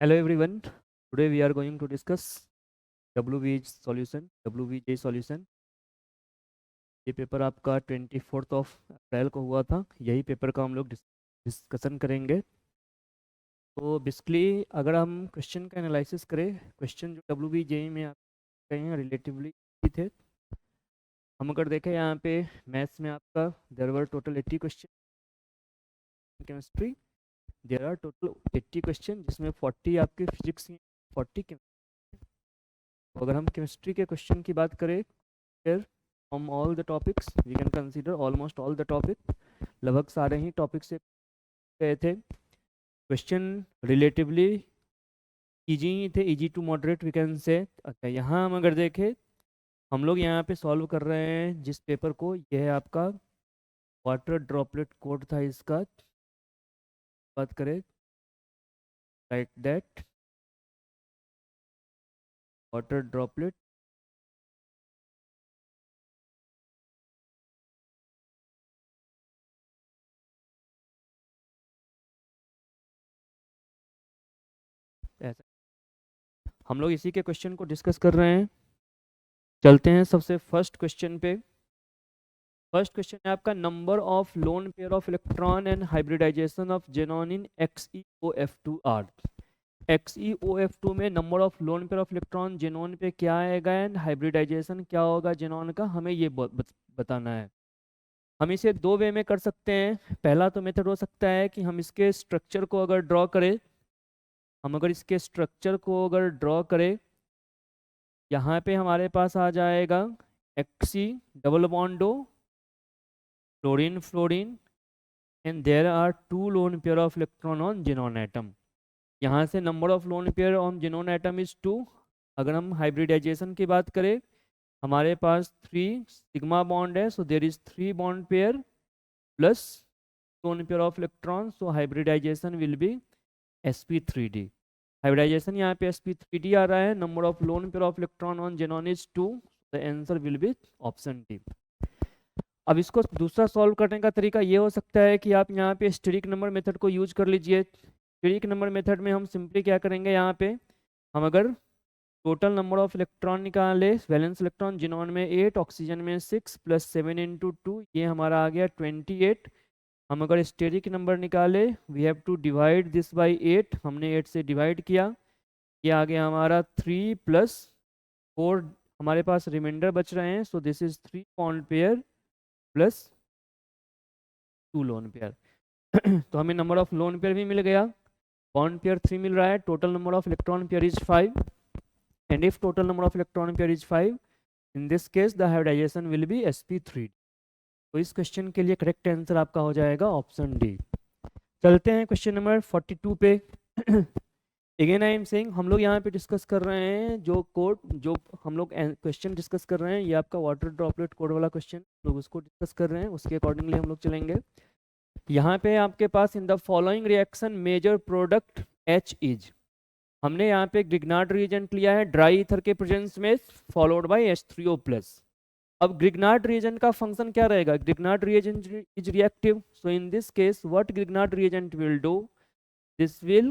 Hello everyone. Today we are going to discuss WVJ solution. ये paper आपका 24 अप्रैल को हुआ था। यही पेपर का हम लोग डिस्कशन करेंगे। तो बेसिकली अगर हम क्वेश्चन का एनालिसिस करें, क्वेश्चन जो WVJ में आप कहे हैं रिलेटिवली थे। हम अगर देखें यहाँ पे मैथ्स में आपका there were total 80 question, chemistry there are total 80 question, जिसमें 40 आपके फिजिक्स की, 40 केमिस्ट्री। अगर हम केमिस्ट्री के क्वेश्चन की बात करें, फिर from all the topics we can consider almost all the topic, लगभग सारे ही टॉपिक से गए थे। क्वेश्चन रिलेटिवली इजी ही थे, easy to moderate we can say. अच्छा, यहाँ हम अगर देखें, हम लोग यहाँ पे सॉल्व कर रहे हैं जिस पेपर को, यह है आपका वाटर ड्रॉपलेट कोड था। इसका बात करें, लाइक दैट वाटर ड्रॉपलेट ऐसा हम लोग इसी के क्वेश्चन को डिस्कस कर रहे हैं। चलते हैं सबसे फर्स्ट क्वेश्चन पे। फर्स्ट क्वेश्चन है आपका number of lone pair of electron and hybridisation of xenon in XeOF2 are. XeOF2 में number of lone pair of electron xenon पे क्या आएगा एंड हाइब्रिडाइजेशन क्या होगा जेनॉन का, हमें ये बताना है। हम इसे दो वे में कर सकते हैं। पहला तो मेथड हो सकता है कि हम इसके स्ट्रक्चर को अगर ड्रॉ करें, यहाँ पे हमारे पास आ जाएगा Xe डबल बॉन्डो fluorine fluorine and there are 2 lone pair of electron on xenon atom. यहाँ से number of lone pair on xenon atom is 2। अगर हम हाइब्रिडाइजेशन की बात करें, हमारे पास 3 सिग्मा बॉन्ड है, so there is 3 bond pair plus lone pair of electron, so hybridisation will be sp3d। Hybridisation यहाँ पे sp3d आ रहा है। Number of lone pair of electron on xenon is 2, the answer will be option D. अब इसको दूसरा solve करने का तरीका ये हो सकता है कि आप यहाँ पे स्टेरिक नंबर मेथड को यूज कर लीजिए। स्टेरिक नंबर मेथड में हम सिंपली क्या करेंगे, यहाँ पे हम अगर टोटल नंबर ऑफ इलेक्ट्रॉन निकाले, वैलेंस इलेक्ट्रॉन जिनॉन में 8, ऑक्सीजन में 6 प्लस 7 इंटू 2, ये हमारा आ गया 28। हम अगर स्टेरिक नंबर निकाले, we have to divide this by 8, हमने 8 से डिवाइड किया, ये आ गया हमारा 3 प्लस 4, हमारे पास रिमाइंडर बच रहे हैं, so this is 3 bond pair plus 2 lone pair. तो हमें नंबर ऑफ लोन पेयर भी मिल गया, बॉन्ड पेयर 3 मिल रहा है, total number of electron pair is 5, and if total number of electron pair is 5, in this case the hybridisation will be sp3। तो इस question के लिए करेक्ट आंसर आपका हो जाएगा ऑप्शन डी। चलते हैं क्वेश्चन नंबर 42 पे। अगेन आई एम सेइंग, हम लोग यहाँ पे डिस्कस कर रहे हैं जो कोड, जो हम लोग क्वेश्चन डिस्कस कर रहे हैं, ये आपका वाटर ड्रॉपलेट कोड वाला क्वेश्चन लोग उसको डिस्कस कर रहे हैं, उसके अकॉर्डिंगली हम लोग चलेंगे। यहाँ पे आपके पास in the following reaction major product H is, हमने यहाँ पे ग्रिग्नार्ड रिएजेंट लिया है ड्राई ईथर के प्रेजेंस में, फॉलोड बाय H3O+। अब ग्रिग्नार्ड रिएजेंट का फंक्शन क्या रहेगा, Grignard reagent is reactive, so in this case what Grignard reagent will do, this will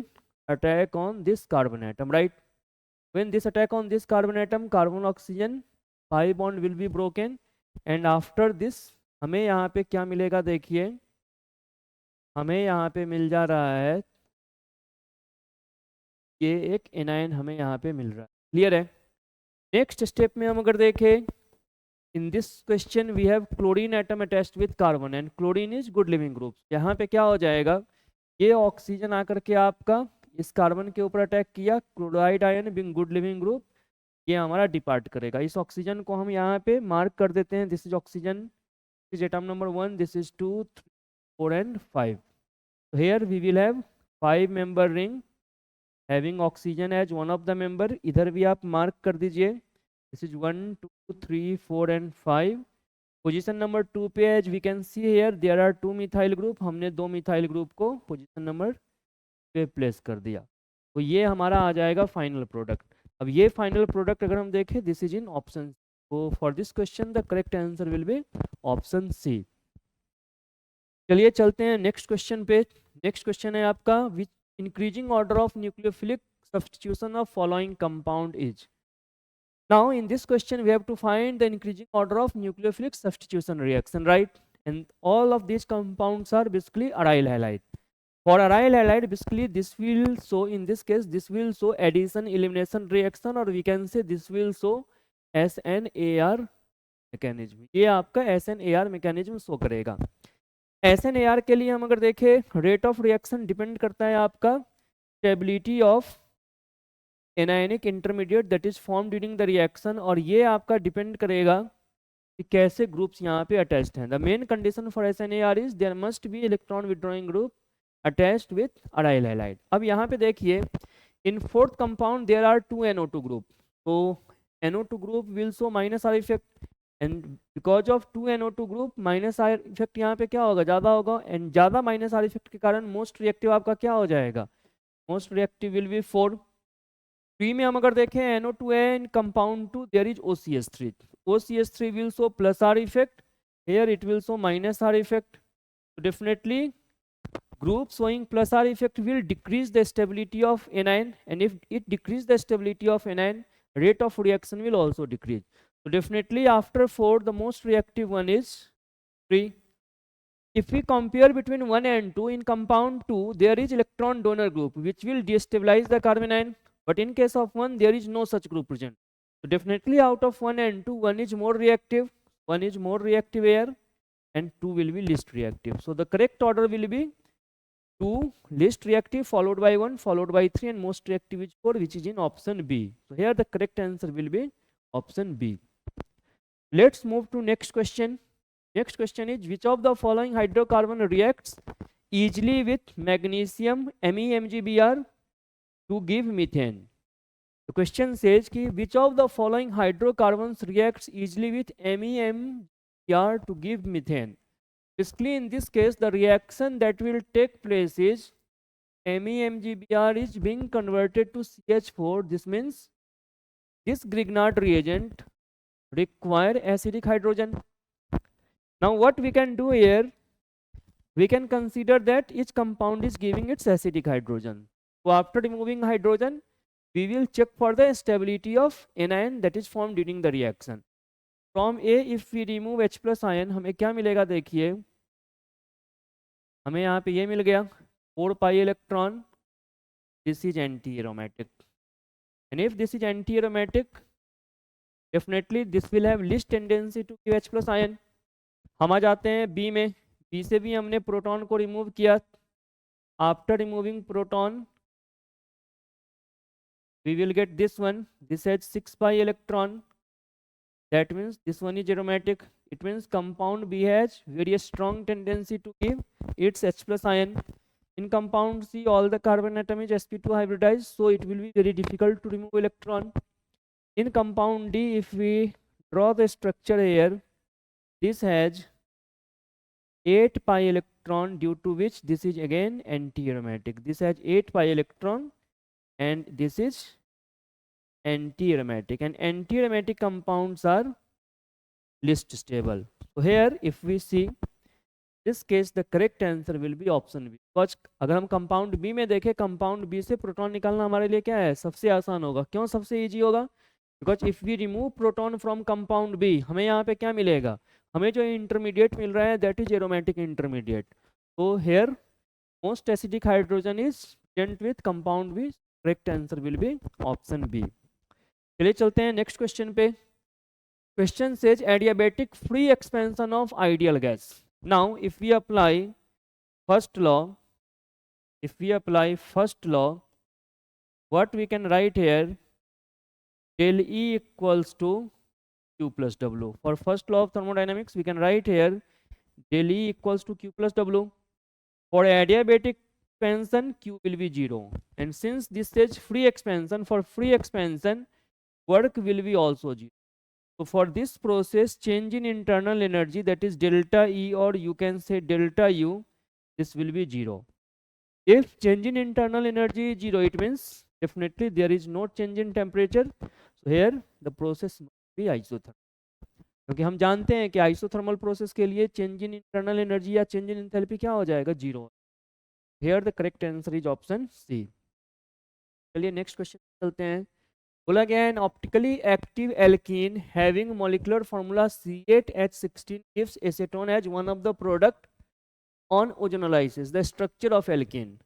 attack on this carbon atom, right? When this attack on this carbon atom, carbon oxygen 5 bond will be broken, and after this हमें यहाँ पे क्या मिलेगा, देखिए हमें यहाँ पे मिल जा रहा है, ये एक एनायन हमें यहाँ पे मिल रहा है। क्लियर है? नेक्स्ट स्टेप में हम अगर देखें, in this question we have chlorine atom attached with carbon and chlorine is good leaving group. यहाँ पे क्या हो जाएगा, ये ऑक्सीजन आकर के आपका इस कार्बन के ऊपर अटैक किया, chloride ion Bing good leaving group, ये हमारा डिपार्ट करेगा। इस ऑक्सीजन को हम यहाँ पे मार्क कर देते हैं, this is oxygen, this is atom number 1, this is 2, 3, 4 and 5। So here we will have 5 member ring having oxygen as one of the member, इधर भी आप मार्क कर दीजिए, this is 1, 2, 3, 4 and 5। Position number 2 पे as we can see here there are 2 methyl group, हमने 2 methyl group को position number पे place कर दिया, तो ये हमारा आ जाएगा फाइनल प्रोडक्ट। अब ये फाइनल प्रोडक्ट अगर हम देखें, दिस इज इन ऑप्शन, तो for this question the correct answer will be option C. चलिए चलते हैं नेक्स्ट क्वेश्चन पे। नेक्स्ट क्वेश्चन है आपका, which increasing order of nucleophilic substitution of following compound is. Now in this question we have to find the increasing order of nucleophilic substitution reaction, right? And all of these compounds are basically aryl halide. For aryl halide, basically this will show, in this case this will show addition elimination reaction, or we can say this will show SNAR mechanism. ये आपका SNAR mechanism show करेगा. SNAR के लिए हम अगर देखें, rate of reaction depend करता है आपका stability of anionic intermediate that is form during the reaction, और ये आपका डिपेंड करेगा कि कैसे ग्रुप्स यहाँ पे अटैच्ड हैं. The main condition for SNAR is there must be electron withdrawing group attached with aryl halide. अब यहाँ पे देखिए, in fourth compound there are 2 NO2 group, तो NO2 group will show minus R effect, and because of 2 NO2 group minus R effect यहाँ पे क्या होगा, ज़्यादा होगा, एंड ज़्यादा माइनस आर इफेक्ट के कारण मोस्ट रिएक्टिव आपका क्या हो जाएगा, मोस्ट रिएक्टिव विल बी 4. 3 में हम अगर देखें NO2 in compound 2 there is OCH3. OCH3 will show plus R effect, here it will show minus R effect. So definitely group showing plus R effect will decrease the stability of anion, and if it decrease the stability of anion, rate of reaction will also decrease. So definitely after 4 the most reactive one is 3. If we compare between 1 and 2, in compound 2 there is electron donor group which will destabilize the carbon ion, but in case of 1 there is no such group present. So definitely out of 1 and 2, 1 is more reactive, 1 is more reactive here, and 2 will be least reactive. So the correct order will be 2 least reactive, followed by 1, followed by 3, and most reactive is 4, which is in option B. So here the correct answer will be option B. Let's move to next question. Next question is, which of the following hydrocarbon reacts easily with magnesium MEmGBr to give methane? The question says ki, which of the following hydrocarbons reacts easily with MEmGBr to give methane? Basically in this case the reaction that will take place is MEmGBr is being converted to CH4. This means this Grignard reagent require acidic hydrogen. Now what we can do here, we can consider that each compound is giving its acidic hydrogen. So after removing hydrogen, we will check for the stability of anion that is formed during the reaction. From A, if we remove H plus ion, हमें क्या मिलेगा, देखिए हमें यहाँ पे ये मिल गया 4 pi electron. This is anti-aromatic, and if this is anti-aromatic, definitely this will have least tendency to give H plus ion. हम आ जाते हैं B में. B से भी हमने प्रोटॉन को रिमूव किया. After removing proton we will get this one. This has 6 pi electron. That means this one is aromatic. It means compound B has very strong tendency to give its H plus ion. In compound C, all the carbon atom is sp2 hybridized, so it will be very difficult to remove electron. In compound D, if we draw the structure here, this has 8 pi electron, due to which this is again anti-aromatic. This has 8 pi electron, and this is anti-aromatic, and anti-aromatic compounds are least stable. So here if we see this case, the correct answer will be option B. because अगर हम compound B में देखें, compound B से proton निकालना हमारे लिए क्या है, सबसे आसान होगा. क्यों सबसे इजी होगा? because if we remove proton from compound B, हमें यहाँ पे क्या मिलेगा, हमें जो इंटरमीडिएट मिल रहा है that is aromatic intermediate. So here most acidic hydrogen is present with compound B. Correct answer will be option B. चलिए चलते हैं नेक्स्ट क्वेश्चन पे. Question says adiabatic free expansion of ideal gas. Now if we apply first law, what we can write here, del E equals to Q plus W. For first law of thermodynamics, we can write here del E equals to Q plus W. For adiabatic expansion, Q will be 0, and since this says free expansion, for free expansion work will be also 0. So for this process, change in internal energy, that is delta E, or you can say delta U, this will be 0. If change in internal energy is 0, it means definitely there is no change in temperature. So here the process must be isothermal, क्योंकि हम जानते हैं कि isothermal process के लिए change in internal energy या change in enthalpy क्या हो जाएगा, 0. Here the correct answer is option C. चलिए नेक्स्ट क्वेश्चन चलते हैं। बोला गया है, N optically active alkene having molecular formula C8H16 gives acetone as one of the product on ozonolysis. The structure of alkene.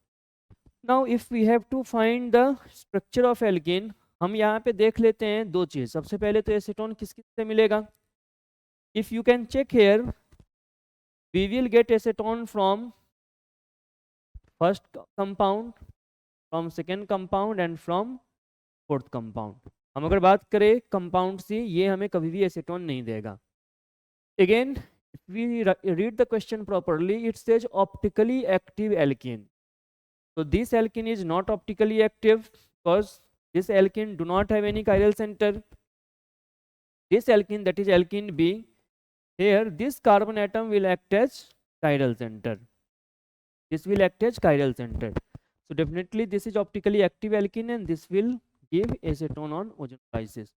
Now if we have to find the structure of alkene, हम यहाँ पे देख लेते हैं दो चीज। सबसे पहले तो एसीटोन किस किस से मिलेगा? If you can check here, we will get acetone from first compound, from second compound and from fourth compound. हम अगर बात करें कंपाउंड से, ये हमें कभी भी एसीटोन नहीं देगा। Again, if we read the question properly, it says optically active alkene. So this alkene is not optically active because this alkene do not have any chiral center. This alkene, that is alkene B, here this carbon atom will act as chiral center. This will act as chiral center. So definitely this is optically active alkene and this will give acetone on ozonolysis.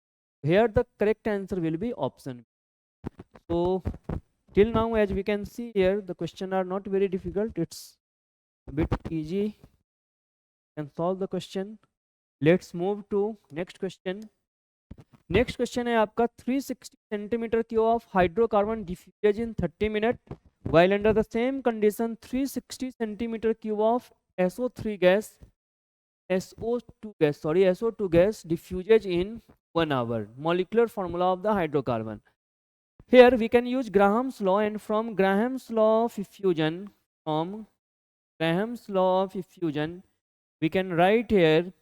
Here the correct answer will be option. So till now, as we can see here, the question are not very difficult. It's a bit easy. Can solve the question. Let's move to next question. Next question है आपका 360 centimeter cube of hydrocarbon diffuses in 30 minutes, while under the same condition 360 centimeter cube of SO2 gas diffuses in 1 hour. Molecular formula of the hydrocarbon. Here we can use Graham's law, and from Graham's law of diffusion, we can write here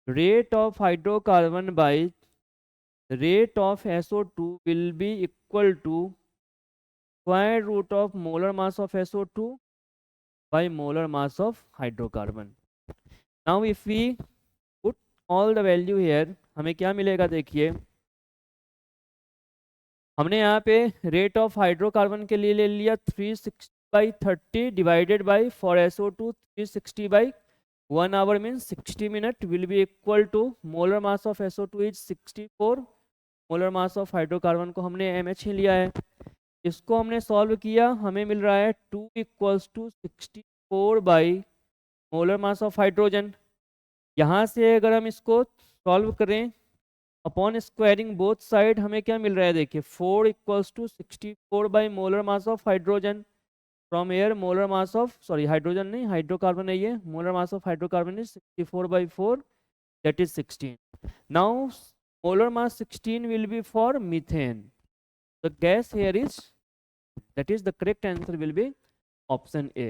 rate of hydrocarbon by rate of SO2 will be equal to square root of molar mass of SO2 by molar mass of hydrocarbon. Now if we put all the value here, हमें क्या मिलेगा? देखिए, हमने यहाँ पे rate of hydrocarbon के लिए ले लिया 360/30 divided by for SO2 360/1 hour means 60 minute will be equal to molar mass of SO2 is 64, molar mass of hydrocarbon को हमने mH ही लिया है। इसको हमने सॉल्व किया, हमें मिल रहा है 2 = 64 by molar mass of hydrogen. यहाँ से अगर हम इसको सॉल्व करें अपॉन स्क्वायरिंग बोथ साइड, हमें क्या मिल रहा है? देखिए 4 = 64 by molar mass of hydrogen. From air molar mass of, sorry hydrogen नहीं, हाइड्रोकार्बन है ये, molar mass of hydrocarbon is 64/4, that is 16. Now molar mass 16 will be for methane. The gas here is, that is the correct answer will be option A.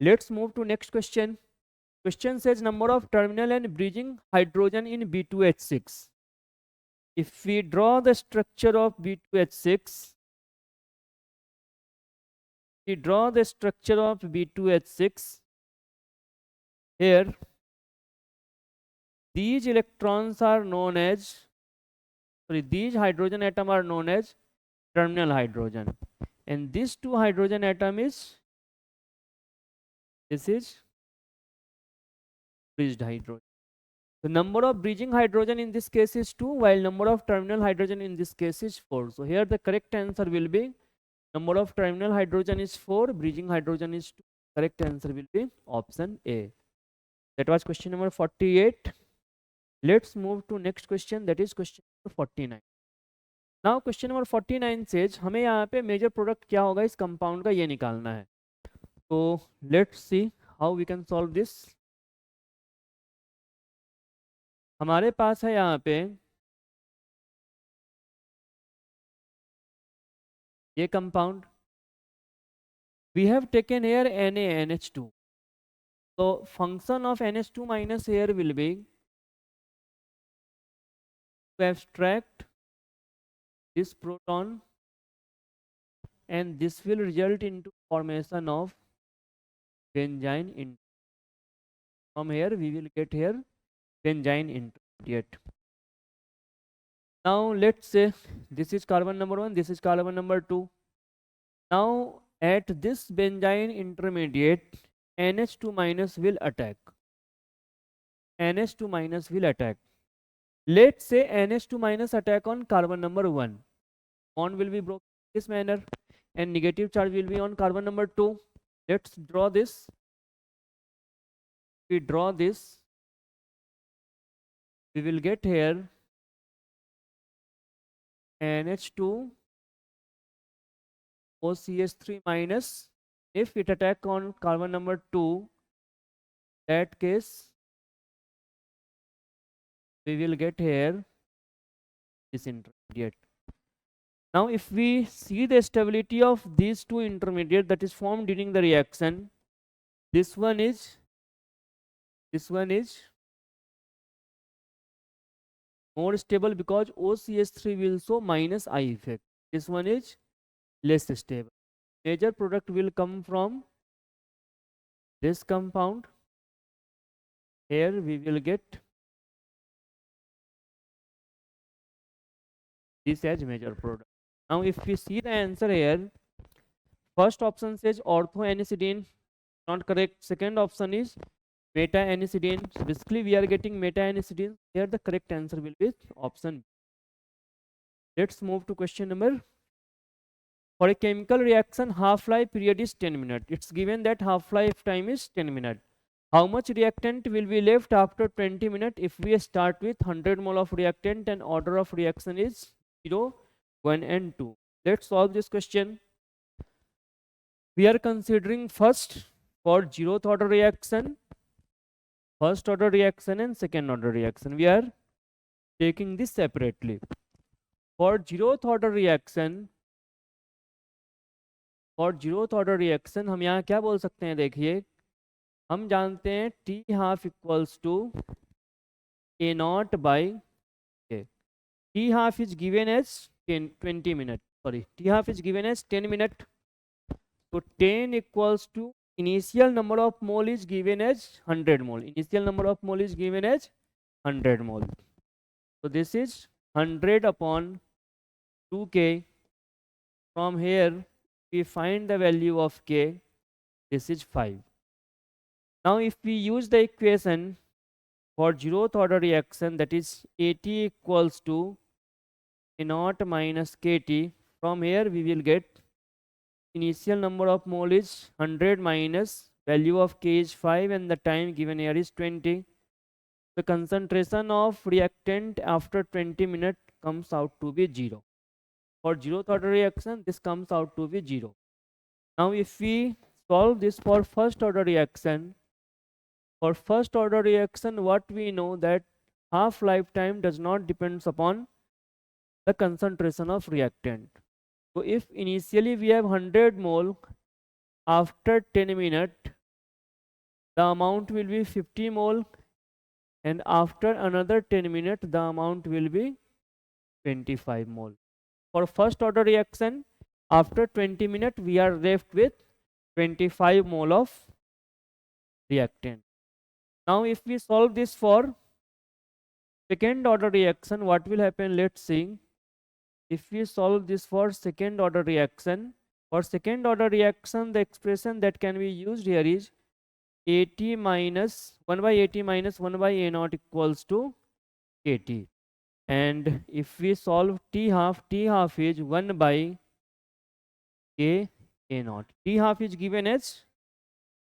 Let's move to next question. Question says number of terminal and bridging hydrogen in B2H6. If we draw the structure of B2H6, here these electrons are known as, sorry, these hydrogen atom are known as terminal hydrogen, and this two hydrogen atom is, this is bridged hydrogen. The number of bridging hydrogen in this case is 2, while number of terminal hydrogen in this case is 4. So here the correct answer will be number of terminal hydrogen is 4, bridging hydrogen is 2. Correct answer will be option A. That was question number 48. Let's move to next question, that is question number 49. Now question number 49 says हमें यहाँ पे major product क्या होगा इस compound का, ये निकालना है। तो let's see how we can solve this. हमारे पास है यहाँ पे ये compound, we have taken here NaNH2. So function of NH2 minus here will be to abstract this proton, and this will result into formation of benzene intermediate. From here we will get here benzene intermediate. Now let's say this is carbon number 1, this is carbon number 2. Now at this benzene intermediate NH2 minus will attack. NH2 minus will attack. Let's say NH2 minus attack on carbon number 1. Bond will be broken in this manner and negative charge will be on carbon number 2. Let's draw this. We draw this. we will get here NH2 OCH3 minus. If it attack on carbon number 2, that case we will get here this intermediate. Now if we see the stability of these two intermediate that is formed during the reaction, this one is more stable because OCH3 will show minus I effect. This one is less stable. Major product will come from this compound. Here we will get this as major product. Now if we see the answer here, first option says orthoanisidine, not correct. Second option is meta-anisidine. So basically we are getting meta-anisidine. Here the correct answer will be option B. Let's move to question number. For a chemical reaction, half-life period is 10 minutes. It's given that half-life time is 10 minutes. How much reactant will be left after 20 minutes? If we start with 100 mole of reactant and order of reaction is 0, 1 and 2. Let's solve this question. We are considering first for 0th order reaction, first order reaction and second order reaction. We are taking this separately. For 0th order reaction, हम यहाँ क्या बोल सकते हैं? देखिए हम जानते हैं T half equals to A naught by K. T half is given as 20 minutes. Sorry, T half is given as 10 minutes. So 10 equals to initial number of mole is given as 100 mole. Initial number of mole is given as 100 mole. So this is 100 upon 2K. From here we find the value of K. This is 5. Now if we use the equation for 0th order reaction, that is AT equals to A naught minus KT. From here we will get initial number of mole is 100 minus value of K is 5 and the time given here is 20. The concentration of reactant after 20 minutes comes out to be 0. For 0th order reaction, this comes out to be 0. Now if we solve this for first order reaction, what we know that half lifetime does not depends upon the concentration of reactant. So if initially we have 100 mole, after 10 minutes the amount will be 50 mole and after another 10 minutes the amount will be 25 mole. For first order reaction, after 20 minutes we are left with 25 mole of reactant. Now if we solve this for second order reaction, what will happen? Let's see. If we solve this for second order reaction, the expression that can be used here is AT minus 1 by AT minus 1 by A naught equals to KT. And if we solve T half is 1 by A naught. T half is given as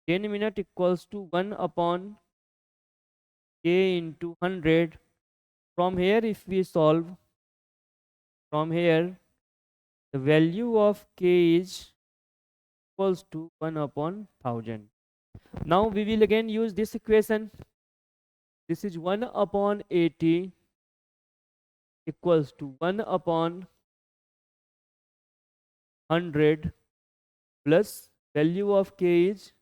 10 minutes equals to 1 upon K into 100. From here if we solve, from here the value of K is equals to 1 upon 1000. Now we will again use this equation. This is 1 upon AT equals to 1 upon 100 plus value of K is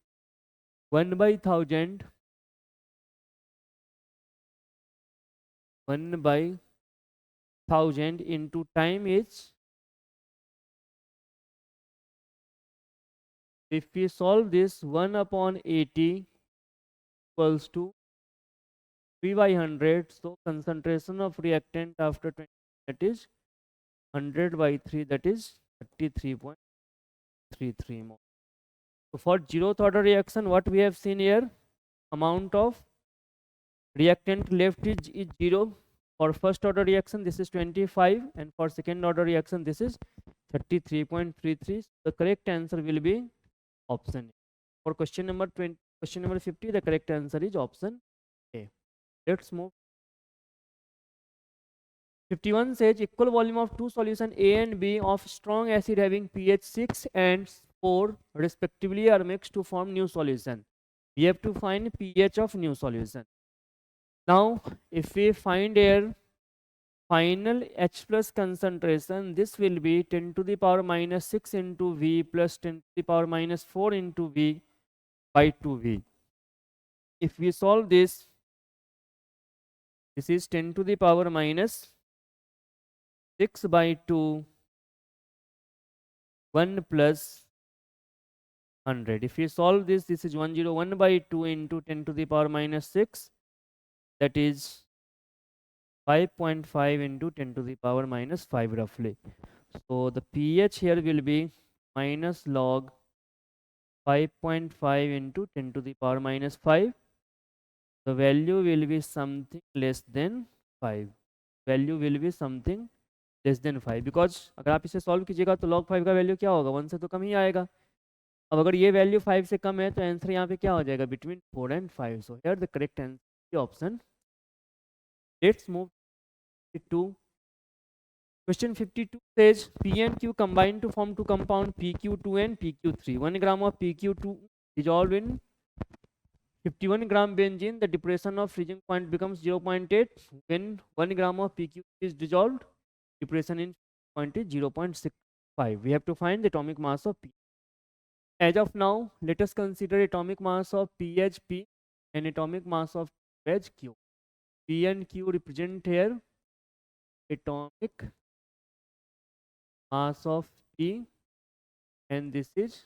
1 by 1000, 1 by 1000 into time is, if we solve this, 1 upon 80 equals to 3 by 100. So concentration of reactant after 20, that is 100 by 3, that is 33.33 mole. So for 0th order reaction, what we have seen here, amount of reactant left is 0. For first order reaction this is 25 and for second order reaction this is 33.33. The correct answer will be option A. For question number 50, the correct answer is option A. Let's move 51 says equal volume of two solution A and B of strong acid having pH 6 and 4 respectively are mixed to form new solution. We have to find pH of new solution. Now if we find here final H plus concentration, this will be 10 to the power minus 6 into V plus 10 to the power minus 4 into V by 2V. If we solve this, this is 10 to the power minus 6 by 2, 1 plus 100. If we solve this, this is 101 by 2 into 10 to the power minus 6, that is 5.5 into 10 to the power minus 5 roughly. So the pH here will be minus log 5.5 into 10 to the power minus 5. The value will be something less than 5. Value will be something less than 5 because अगर आप इसे solve कीजिएगा तो log 5 का value क्या होगा, 1 से तो कम ही आएगा. अब अगर ये वैल्यू 5 से कम है तो आंसर यहाँ पे क्या हो जाएगा, between 4 and 5. So here the correct answer option. Let's move to question 52 says P and Q combine to form two compound PQ2 and PQ3. 1 gram of PQ2 dissolved in 51 gram benzene. The depression of freezing point becomes 0.8. When 1 gram of PQ is dissolved, depression in point is 0.65. We have to find the atomic mass of P. As of now, let us consider atomic mass of P as P and atomic mass of Q as Q. P and Q represent here atomic mass of P and this is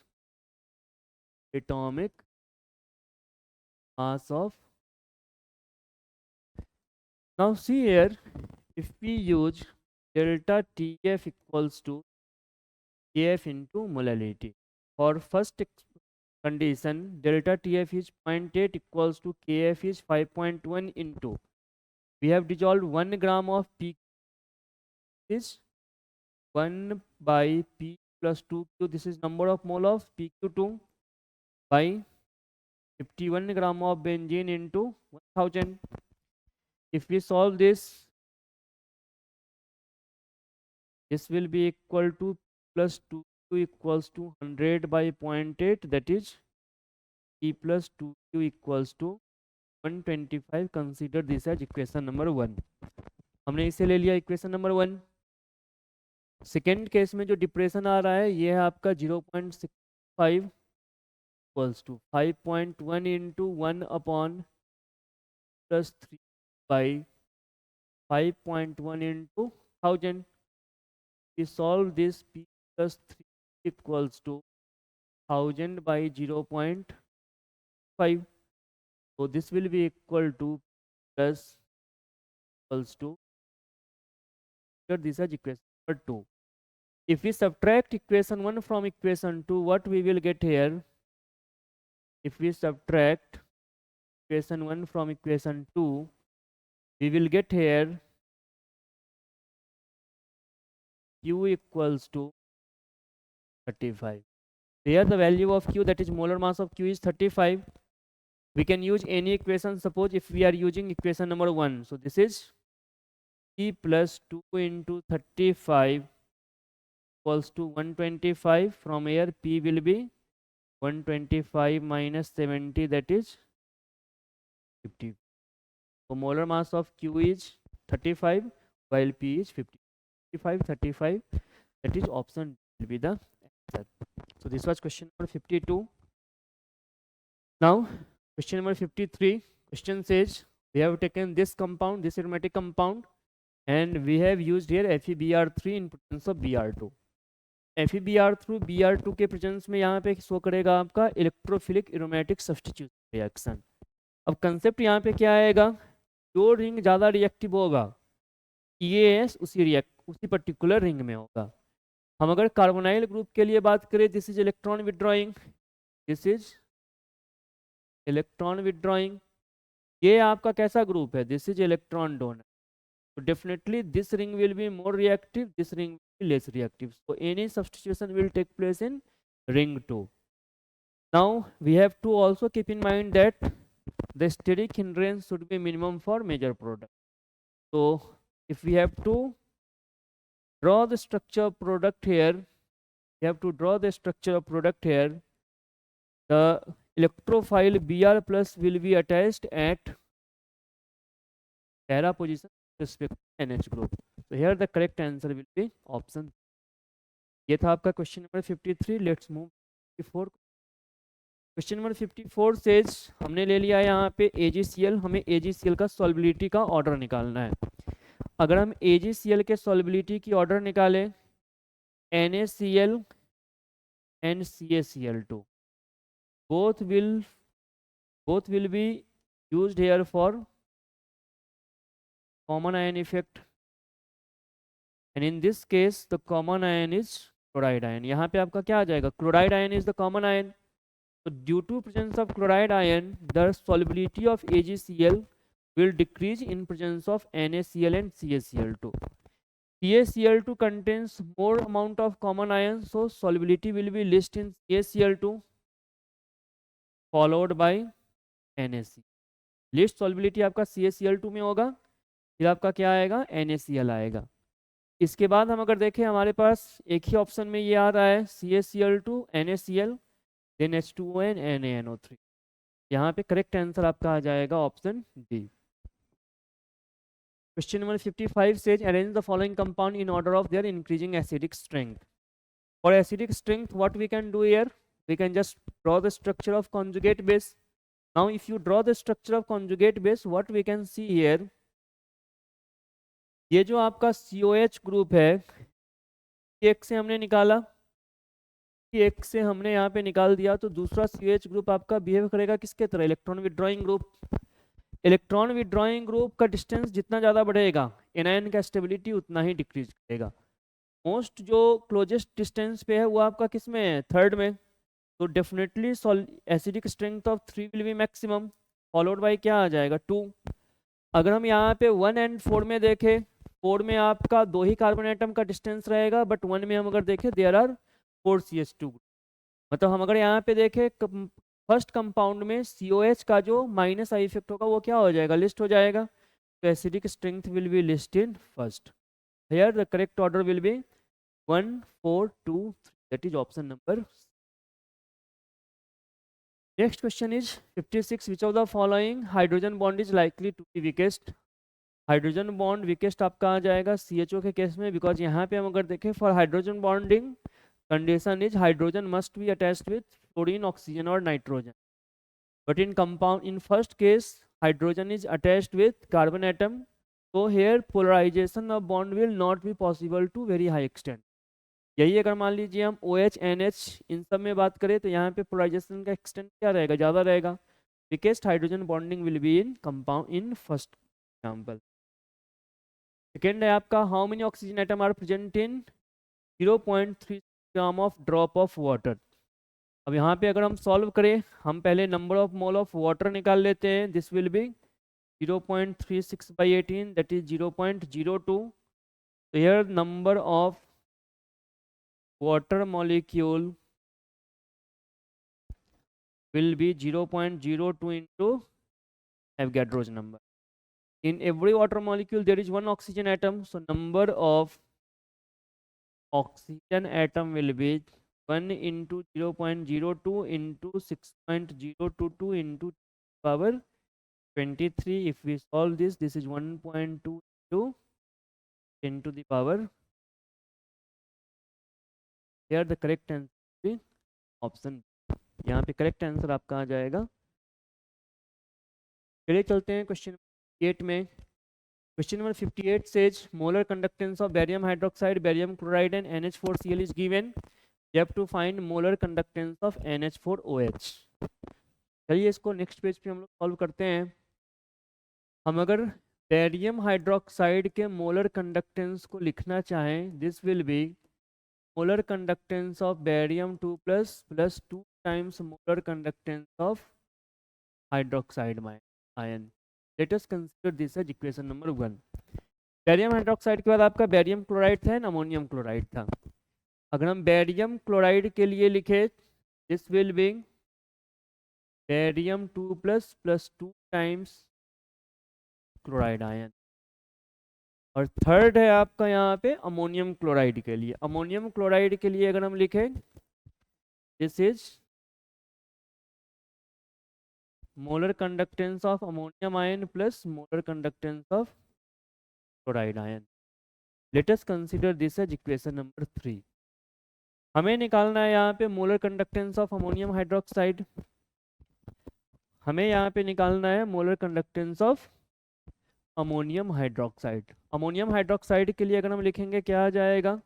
atomic mass of. Now see here, if we use delta TF equals to KF into molality. For first condition, delta TF is 0.8 equals to KF is 5.1 into. We have dissolved 1 gram of P is 1 by P plus 2Q. This is number of mole of PQ2 by 51 gram of benzene into 1000. If we solve this, this will be equal to plus 2Q equals to 100 by 0.8, that is P plus 2Q equals to 125. Consider this as equation number 1. हमने इसे ले लिया equation number 1. Second case में जो depression आ रहा है ये है आपका 0.65 equals to 5.1 into 1 upon plus 3 by 5.1 into 1000. We solve this P plus 3 equals to 1000 by 0.5. So this will be equal to plus equals to, this is equation number 2. If we subtract equation 1 from equation 2, what we will get here? If we subtract equation 1 from equation 2, we will get here Q equals to 35. Here the value of Q, that is molar mass of Q, is 35. We can use any equation. Suppose if we are using equation number 1, so this is P plus 2 into 35 equals to 125. From here P will be 125 minus 70, that is 50. So molar mass of Q is 35 while P is 50. 35, that is option will be the answer. So this was question number 52. Now question number 53. Question says we have taken this compound, this aromatic compound, and we have used here FeBr3 in presence of Br2. FeBr3 Br2 के presence में यहाँ पे show करेगा आपका electrophilic aromatic substitution reaction. अब concept यहाँ पे क्या आएगा, जो रिंग ज़्यादा रिएक्टिव होगा EAS उसी पर्टिकुलर रिंग में होगा. हम अगर कार्बोनाइल ग्रुप के लिए बात करें, this is electron withdrawing, this is electron withdrawing. ये आपका कैसा ग्रुप है, this is electron donor. So definitely this ring will be more reactive, this ring will be less reactive. So any substitution will take place in ring 2. Now we have to also keep in mind that the steric hindrance should be minimum for major product. So if we have to draw the structure product here. You have to draw the structure of product here. The electrophile Br plus will be attached at para position with respect to NH group. So here the correct answer will be option. ये था आपका question number 53. Let's move 54. Question number 54 says हमने ले लिया यहाँ पे AgCl. हमें AgCl का सॉल्बिलिटी का ऑर्डर निकालना है. अगर हम AgCl के सॉल्बिलिटी की ऑर्डर निकालें NaCl and CaCl2 both will be used here for common ion effect, and in this case the common ion is chloride ion. यहाँ पे आपका क्या आ जाएगा? Chloride ion is the common ion. So due to presence of chloride ion, the solubility of AgCl will decrease in presence of NaCl and CaCl2. CaCl2 contains more amount of common ion, so solubility will be less in CaCl2 followed by NaCl. List solubility आपका CaCl2 में होगा, फिर आपका क्या आएगा? NaCl आएगा. इसके बाद हम अगर देखें हमारे पास एक ही ऑप्शन में ये आ रहा है CaCl2 NaCl then H2O and NaNO3. यहाँ पे करेक्ट आंसर आपका आ जाएगा option D. Question number 55 says arrange the following compound in order of their increasing acidic strength. For acidic strength, what we can do here? We can just draw the structure of conjugate base. Now if you draw the structure of conjugate base, what we can see here, ये जो आपका COH group है, एक से हमने निकाला, एक से हमने यहाँ पे निकाल दिया, तो दूसरा COH ग्रुप आपका बिहेव करेगा किसके तरह? Electron withdrawing group. Electron withdrawing group का डिस्टेंस जितना ज़्यादा बढ़ेगा, एनायन का स्टेबिलिटी उतना ही डिक्रीज करेगा. मोस्ट जो क्लोजेस्ट डिस्टेंस पे है वो आपका किस में है? थर्ड में. तो definitely acidic strength of 3 will be maximum followed by क्या आ जाएगा? 2. अगर हम यहाँ पे 1 and 4 में देखें, 4 में आपका 2 ही कार्बन एटम का डिस्टेंस रहेगा, बट 1 में हम अगर देखें देयर आर 4 CH2. मतलब हम अगर यहाँ पे देखें फर्स्ट कंपाउंड में COH का जो माइनस आई इफेक्ट होगा वो क्या हो जाएगा? लिस्ट हो जाएगा. तो acidic strength will be list in first. Here the correct order will be 1 4 2 3. That is option number. Next question is 56. Which of the following hydrogen bond is likely to be weakest? Hydrogen bond weakest आपका आ जाएगा CHO के case में, because यहाँ पे हम अगर देखें for hydrogen bonding condition is hydrogen must be attached with fluorine, oxygen और nitrogen. But in compound in first case hydrogen is attached with carbon atom, so here polarization of bond will not be possible to very high extent. यही अगर मान लीजिए हम OH NH इन सब में बात करें तो यहाँ पे पोलराइजेशन का एक्सटेंट क्या रहेगा? ज़्यादा रहेगा. Weakest hydrogen bonding will be in compound in first example. Second है आपका how many oxygen atom are present in 0.3 gram of drop of water. अब यहाँ पे अगर हम सॉल्व करें, हम पहले number of mole of water निकाल लेते हैं. This will be 0.36 by 18, that is 0.02. So here number of water molecule will be 0.02 into Avogadro's number. In every water molecule there is one oxygen atom, so number of oxygen atom will be 1 into 0.02 into 6.022 into power 23. If we solve this, this is 1.2 into 10 to the power. Here the correct answer is option. यहाँ पे correct answer आपका आ जाएगा. चलिए चलते हैं question 8 में. Question number 58 says molar conductance of barium hydroxide, barium chloride and NH4Cl is given. You have to find molar conductance of NH4OH. चलिए इसको नेक्स्ट पेज पे हम लोग सॉल्व करते हैं. हम अगर बेरियम हाइड्रोक्साइड के मोलर कंडक्टेंस को लिखना चाहें, this will B molar conductance of barium 2 plus 2 times molar conductance of hydroxide ion. Let us consider this as equation number 1. Barium hydroxide के बाद आपका बेरियम क्लोराइड था, अमोनियम क्लोराइड था. अगर हम बेरियम क्लोराइड के लिए लिखे, this will B barium 2 plus 2 times chloride ion. और थर्ड है आपका यहाँ पे अमोनियम क्लोराइड के लिए। अमोनियम क्लोराइड के लिए अगर हम लिखें this is molar conductance of ammonium ion plus molar conductance of chloride ion. Let us consider this as equation number 3। हमें निकालना है यहाँ पे molar conductance of ammonium hydroxide. हमें यहाँ पे निकालना है molar conductance of ammonium hydroxide. Ammonium hydroxide के लिए अगर हम लिखेंगे क्या आ जाएगा,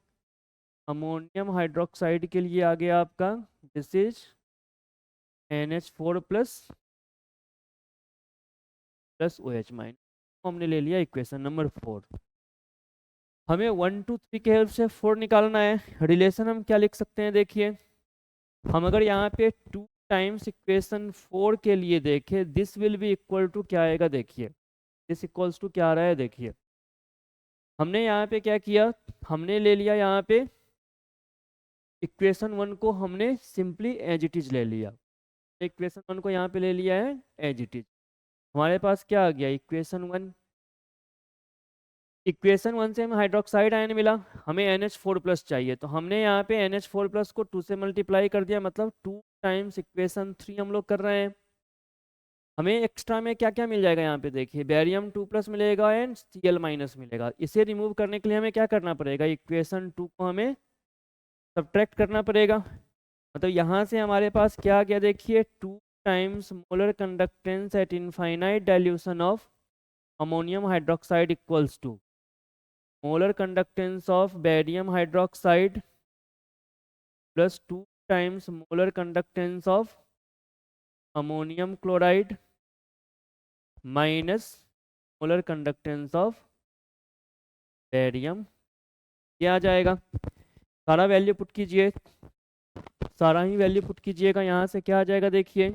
अमोनियम हाइड्रोक्साइड के लिए आ गया आपका this is NH4 plus OH minus. हमने ले लिया इक्वेशन नंबर 4। हमें 1 2 3 के हेल्प से 4 निकालना है। रिलेशन हम क्या लिख सकते हैं, देखिए हम अगर यहाँ पे 2 टाइम्स इक्वेशन 4 के लिए देखें, this will be equal to क्या आएगा, देखिए दिस इक्वल्स टू क्या आ रहा है, देखिए हमने यहाँ पे क्या किया, हमने ले लिया यहाँ पे इक्वेशन 1 को हमने सिंपली एज इट इज ले लिया। इक्वेशन 1 को यहाँ पे ले लिया है एज इट इज। हमारे पास क्या आ गया इक्वेशन 1। इक्वेशन 1 से हमें हाइड्रोक्साइड आयन मिला, हमें NH4 प्लस चाहिए, तो हमने यहाँ पे NH4 प्लस को 2 से मल्टीप्लाई कर दिया, मतलब 2 टाइम्स इक्वेशन 3 हम लोग कर रहे हैं। हमें एक्स्ट्रा में क्या क्या मिल जाएगा यहाँ पे, देखिए बेरियम 2 प्लस मिलेगा एंड Cl माइनस मिलेगा। इसे रिमूव करने के लिए हमें क्या करना पड़ेगा, इक्वेशन 2 को हमें सब्ट्रैक्ट करना पड़ेगा। मतलब यहाँ से हमारे पास क्या आ गया, देखिए 2 times molar conductance at infinite dilution of ammonium hydroxide equals to molar conductance of barium hydroxide plus 2 times molar conductance of ammonium chloride minus molar conductance of barium. ये आ जाएगा, सारा वैल्यू पुट कीजिए, सारा ही वैल्यू पुट कीजिएगा। यहाँ से क्या आ जाएगा, देखिए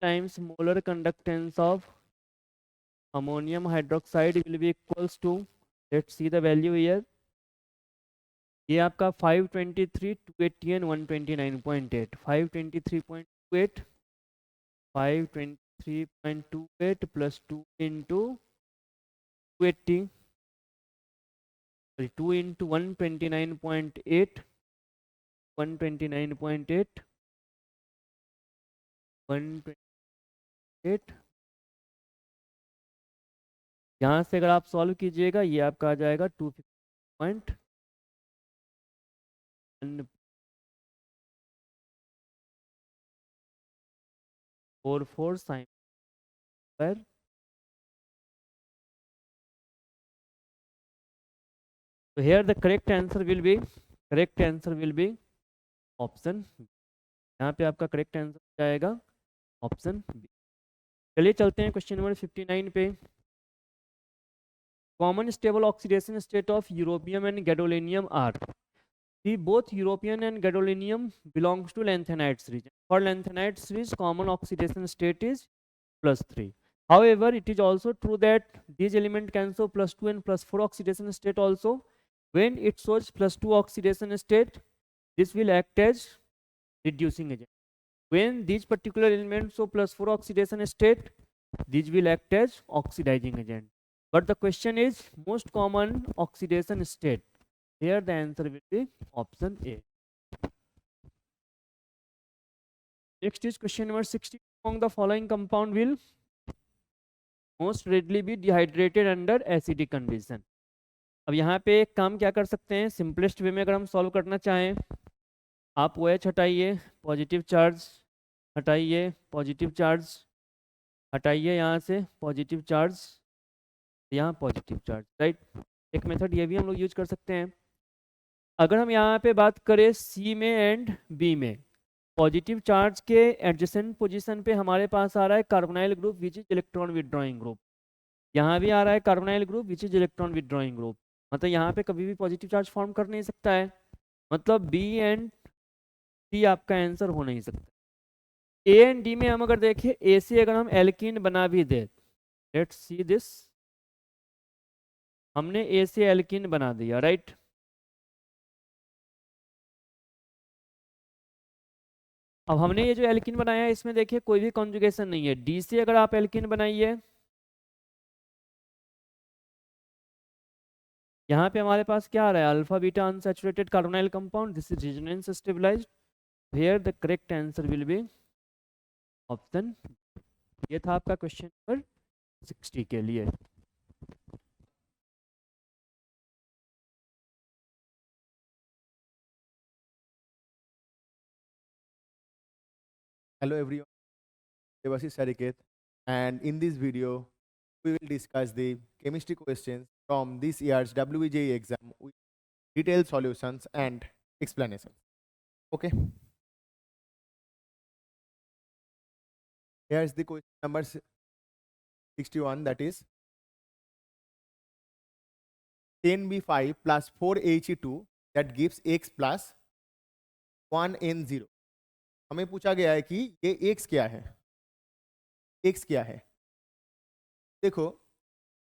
times molar conductance of ammonium hydroxide will be equals to, let's see the value here, ये आपका 523 280 एंड 129.8, 523.28 523.28 प्लस 2 इंटू 280 2 इंटू 129.8 129.8 128। यहाँ से अगर आप सॉल्व कीजिएगा ये आपका आ जाएगा 250.44 साइन पर। So here the correct answer will be option B. यहाँ पे आपका करेक्ट आंसर जाएगा ऑप्शन बी। चलिए चलते हैं क्वेश्चन नंबर 59 पे। Common stable oxidation state of europium and gadolinium are. See, both European and gadolinium belongs to lanthanides region. For lanthanides series, common oxidation state is +3. However, it is also true that these elements can show +2 and +4 oxidation state also. When it shows +2 oxidation state, this will act as reducing agent. When these particular elements show +4 oxidation state, these will act as oxidizing agent. But the question is most common oxidation state. Here the answer will be option A. Next is question number 60. Among the following compound will most readily be dehydrated under acidic condition. अब यहाँ पे एक काम क्या कर सकते हैं, simplest way में अगर हम सॉल्व करना चाहें, आप OH हटाइए, पॉजिटिव चार्ज हटाइए, पॉजिटिव चार्ज हटाइए, यहाँ से पॉजिटिव चार्ज, यहाँ पॉजिटिव चार्ज, राइट। एक मेथड ये भी हम लोग यूज कर सकते हैं। अगर हम यहाँ पे बात करें सी में एंड बी में, पॉजिटिव चार्ज के एडजेसेंट पोजीशन पे हमारे पास आ रहा है carbonyl group which is electron withdrawing group. यहाँ भी आ रहा है carbonyl group which is electron withdrawing group. मतलब यहाँ पे कभी भी पॉजिटिव चार्ज फॉर्म कर नहीं सकता है, मतलब बी एंड सी आपका आंसर हो नहीं सकता। ए एंड डी में हम अगर देखें, ए से अगर हम एल्कीन बना भी दे, लेट्स सी दिस, हमने ए से एल्कीन बना दिया, राइट। अब हमने ये जो एल्कीन बनाया है इसमें देखिए कोई भी कॉन्जुगेशन नहीं है। डी से अगर आप एल्कीन बनाइए, यहाँ पे हमारे पास क्या आ रहा है, alpha beta unsaturated carbonyl compound, this is resonance stabilized, here the correct answer will be option. ये था आपका क्वेश्चन नंबर 60 के लिए। Hello everyone, Devashish Sariket, and in this video, we will discuss the chemistry questions from this year's WEJE exam with detailed solutions and explanations. Okay, here's the question number 61, that is 10B5 plus 4He2 that gives X plus 1N0. हमें पूछा गया है कि ये X क्या है, X क्या है। देखो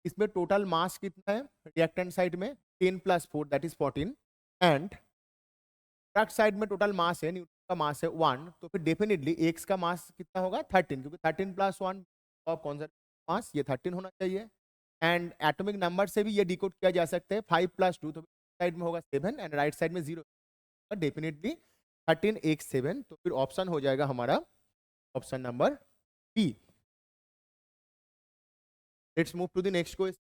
इसमें टोटल मास कितना है रिएक्टेंट साइड में 10 plus 4 that is 14 and product side में टोटल मास है, न्यूट्रल का मास है 1, तो फिर डेफिनेटली एक्स का मास कितना होगा 13, क्योंकि 13 + 1 ऑफ कौन सा मास, ये 13 होना चाहिए। एंड एटॉमिक नंबर से भी ये डिकोड किया जा सकता है 5 + 2, तो साइड में होगा 7 एंड राइट साइड में 0, डेफिनेटली 13 x 7, तो फिर ऑप्शन हो जाएगा हमारा option number B. Let's move to the next question,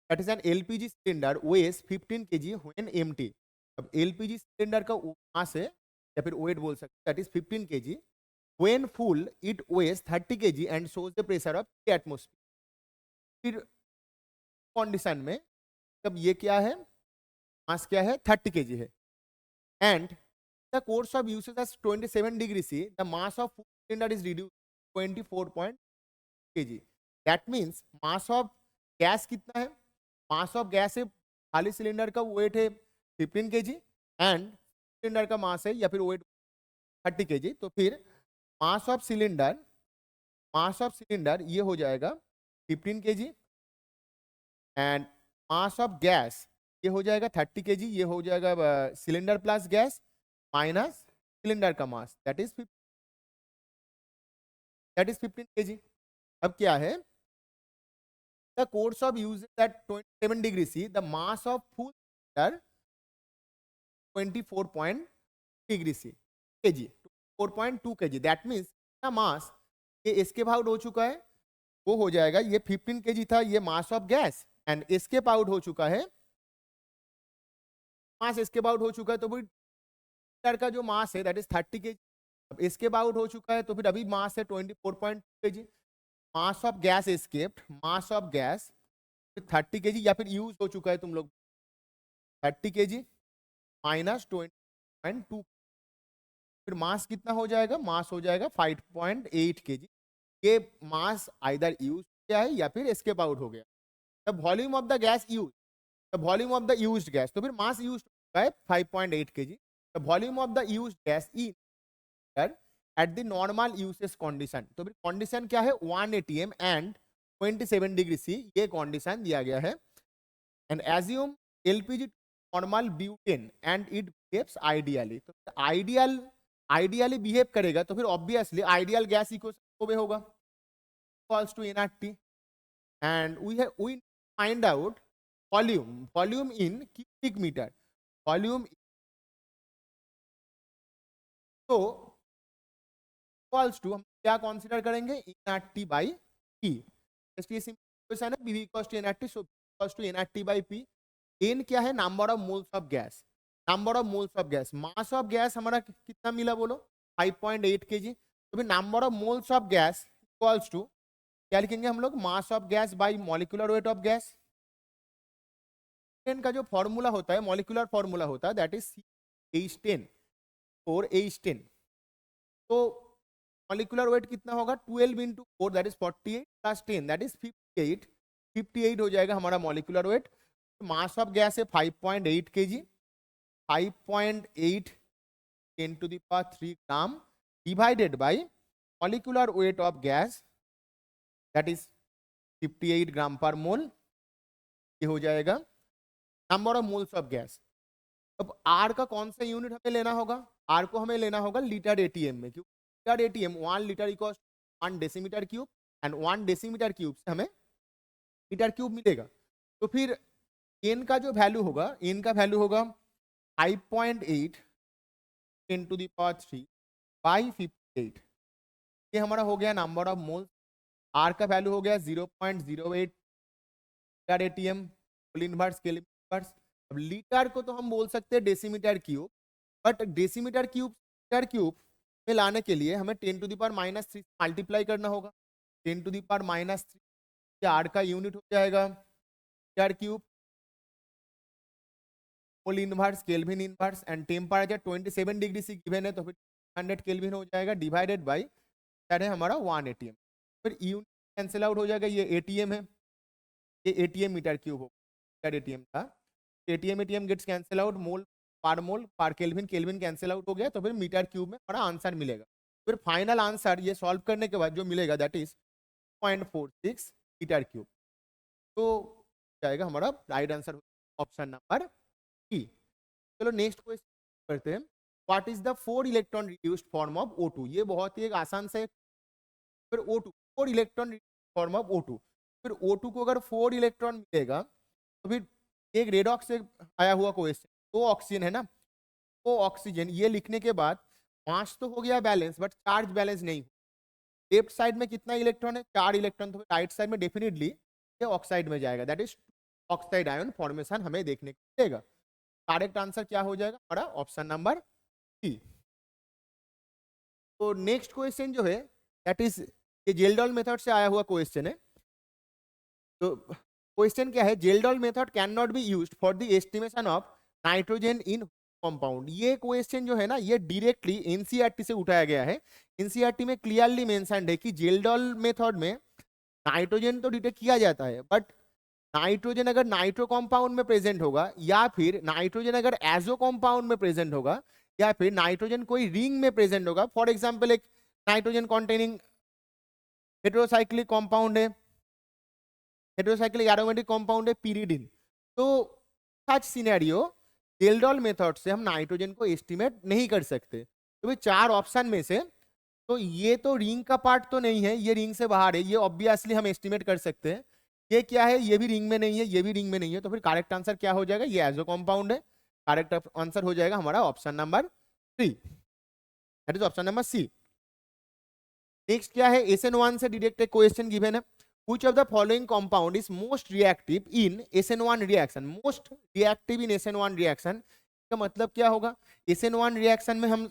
that is an LPG cylinder weighs 15 kg when empty. अब एलपीजी सिलेंडर का मास है या फिर वेट बोल सकते हैं, that is 15 kg, when full it weighs 30 kg and shows the pressure of atmosphere. फिर condition में तब ये क्या है, मास क्या है 30 kg है, and the course of usage as 27 degree C the mass of cylinder is reduce 24 kg। That means mass of gas कितना है, मास ऑफ गैस है खाली सिलेंडर का वेट है 15 kg एंड सिलेंडर का मास है या फिर वेट 30 kg, तो फिर मास ऑफ सिलेंडर ये हो जाएगा 15 kg and mass of gas ये हो जाएगा 30 kg, ये हो जाएगा cylinder plus gas minus cylinder का मास दैट इज 15 kg। अब क्या है, the course of use at 27 degree C the mass of full cylinder 24 degree C kg 4.2 kg, that means mass ये एस्केप आउट हो चुका है, वो हो जाएगा, ये 15 kg था, ये मास of gas and escape out हो चुका है, मास एस्केप आउट हो चुका है, तो फिर का जो मास है दैट इज 30 kg। अब एस्केप आउट हो चुका है तो फिर अभी मास है 24.2 kg, mass of gas escaped, mass of gas 30 kg, या फिर यूज हो चुका है तुम लोग 30 kg माइनस 20.2, फिर मास कितना हो जाएगा, मास हो जाएगा 5.8 kg। ये मास आइदर यूज किया है या फिर एस्केप आउट हो गया। The volume of the gas use, the volume of the used gas, तो फिर मास यूज है 5.8 kg, the volume of the used gas in at the normal usage condition, तो फिर कंडीशन क्या है 1 atm एंड 27 डिग्री सी, ये कंडीशन दिया गया है। And assume LPG normal butane and it behaves ideally, तो आइडियली बिहेव करेगा तो फिर ऑब्वियसली आइडियल गैस इक्वेशन होगा इक्वल्स टू nRT, एंड we find out volume in cubic meter, volume तो इक्वल्स टू हम क्या कंसीडर करेंगे nRT बाई P, ये सिंपल क्वेश्चन है, PV equals to nRT, so equals to nRT by P। n क्या है, number of moles of gas, number of moles of gas, mass of gas हमारा कितना मिला बोलो 5.8 kg, तो फिर number of moles of gas equals to क्या लिखेंगे हम लोग, mass of gas by molecular weight of gas. का जो फॉर्मूला होता है, मॉलिक्यूलर फॉर्मूला होता है, दैट इज CH10 और H10, तो मॉलिक्यूलर वेट कितना होगा 12 × 4 that is 48 plus 10 that is 58 हो जाएगा हमारा molecular weight. Mass of gas है 5.8 kg, 5.8 10⁻³ gram divided by molecular weight of gas that is 58 ग्राम पर मोल, ये हो जाएगा number of moles of gas. अब आर का कौन सा यूनिट हमें लेना होगा, आर को हमें लेना होगा लीटर एटीएम में, क्योंकि litre ATM 1 litre equal 1 decimetre cube and 1 decimetre cube से हमें लीटर क्यूब मिलेगा। तो फिर एन का जो वैल्यू होगा, एन का वैल्यू होगा 5.8 10⁻³ बाई 58। ये हमारा हो गया नंबर ऑफ मोल्स। आर का वैल्यू हो गया 0.08 litre ATM mole inverse kelvin inverse. अब लीटर को तो हम बोल सकते हैं decimetre cube, but decimetre cube litre cube में लाने के लिए हमें 10⁻³ मल्टीप्लाई करना होगा। 10⁻³ आर का यूनिट हो जाएगा litre cube mole inverse kelvin inverse, and temperature 27 degree से गिवन है तो फिर 100 केल्विन हो जाएगा, डिवाइडेड बाई है हमारा 1 एटीएम। फिर यूनिट कैंसिल आउट हो जाएगा, ये एटीएम है, ये एटीएम मीटर क्यूब होगा, एटीएम था, atm atm gets cancel out, mole per kelvin kelvin cancel out हो गया, तो फिर मीटर क्यूब में हमारा आंसर मिलेगा। फिर फाइनल आंसर ये सॉल्व करने के बाद जो मिलेगा दैट इज 0.46 मीटर क्यूब। तो जाएगा हमारा राइट आंसर ऑप्शन नंबर ई। चलो नेक्स्ट क्वेश्चन करते हैं। What is the 4 electron reduced form of O2? ये बहुत ही एक आसान से, फिर O2 4 electron form of O2। फिर O2 को अगर 4 इलेक्ट्रॉन मिलेगा तो फिर एक रेडॉक्स से आया हुआ क्वेश्चन, 2 ऑक्सीजन है ना, 2 ऑक्सीजन, ये लिखने के बाद मास तो हो गया बैलेंस बट चार्ज बैलेंस नहीं। लेफ्ट साइड में कितना इलेक्ट्रॉन है? 4 इलेक्ट्रॉन, तो राइट साइड में डेफिनेटली ये ऑक्साइड में जाएगा, that is oxide ion formation हमें देखने को मिलेगा। करेक्ट आंसर क्या हो जाएगा हमारा? Option number C. तो नेक्स्ट क्वेश्चन जो है दैट इज ये जेल्डॉल मेथड से आया हुआ क्वेश्चन है। तो क्वेश्चन क्या है? Kjeldahl method can not be used for the estimation of nitrogen in compound. ये क्वेश्चन जो है ना ये डायरेक्टली एनसीईआरटी से उठाया गया है। एनसीईआरटी में क्लियरली मेंशन्ड है कि जेल्डॉल मेथड में नाइट्रोजन तो डिटेक्ट किया जाता है, बट नाइट्रोजन अगर नाइट्रो कंपाउंड में प्रेजेंट होगा या फिर नाइट्रोजन अगर एजो कंपाउंड में प्रेजेंट होगा या फिर नाइट्रोजन कोई रिंग में प्रेजेंट होगा, फॉर एग्जांपल एक नाइट्रोजन कॉन्टेनिंग हेटेरोसाइक्लिक कंपाउंड है, हेटेरोसाइक्लिक एरोमेटिक कंपाउंड है पीरिडिन, तो सच सिनेरियो जेल्डॉल मेथड से हम नाइट्रोजन को एस्टिमेट नहीं कर सकते। तो भाई 4 ऑप्शन में से तो ये तो रिंग का पार्ट तो नहीं है, ये रिंग से बाहर है, ये ऑब्वियसली हम एस्टिमेट कर सकते हैं। ये क्या है? ये भी रिंग में नहीं है, ये भी रिंग में नहीं है, तो फिर करेक्ट आंसर क्या हो जाएगा? ये एजो कंपाउंड है। करेक्ट आंसर हो जाएगा हमारा option number 3, that is option number C. Next क्या है? SN1 से डायरेक्ट एक क्वेश्चन गिवन है। Which of the following compound is most reactive in SN1 reaction? Most reactive in SN1 reaction का मतलब क्या होगा? SN1 reaction में हम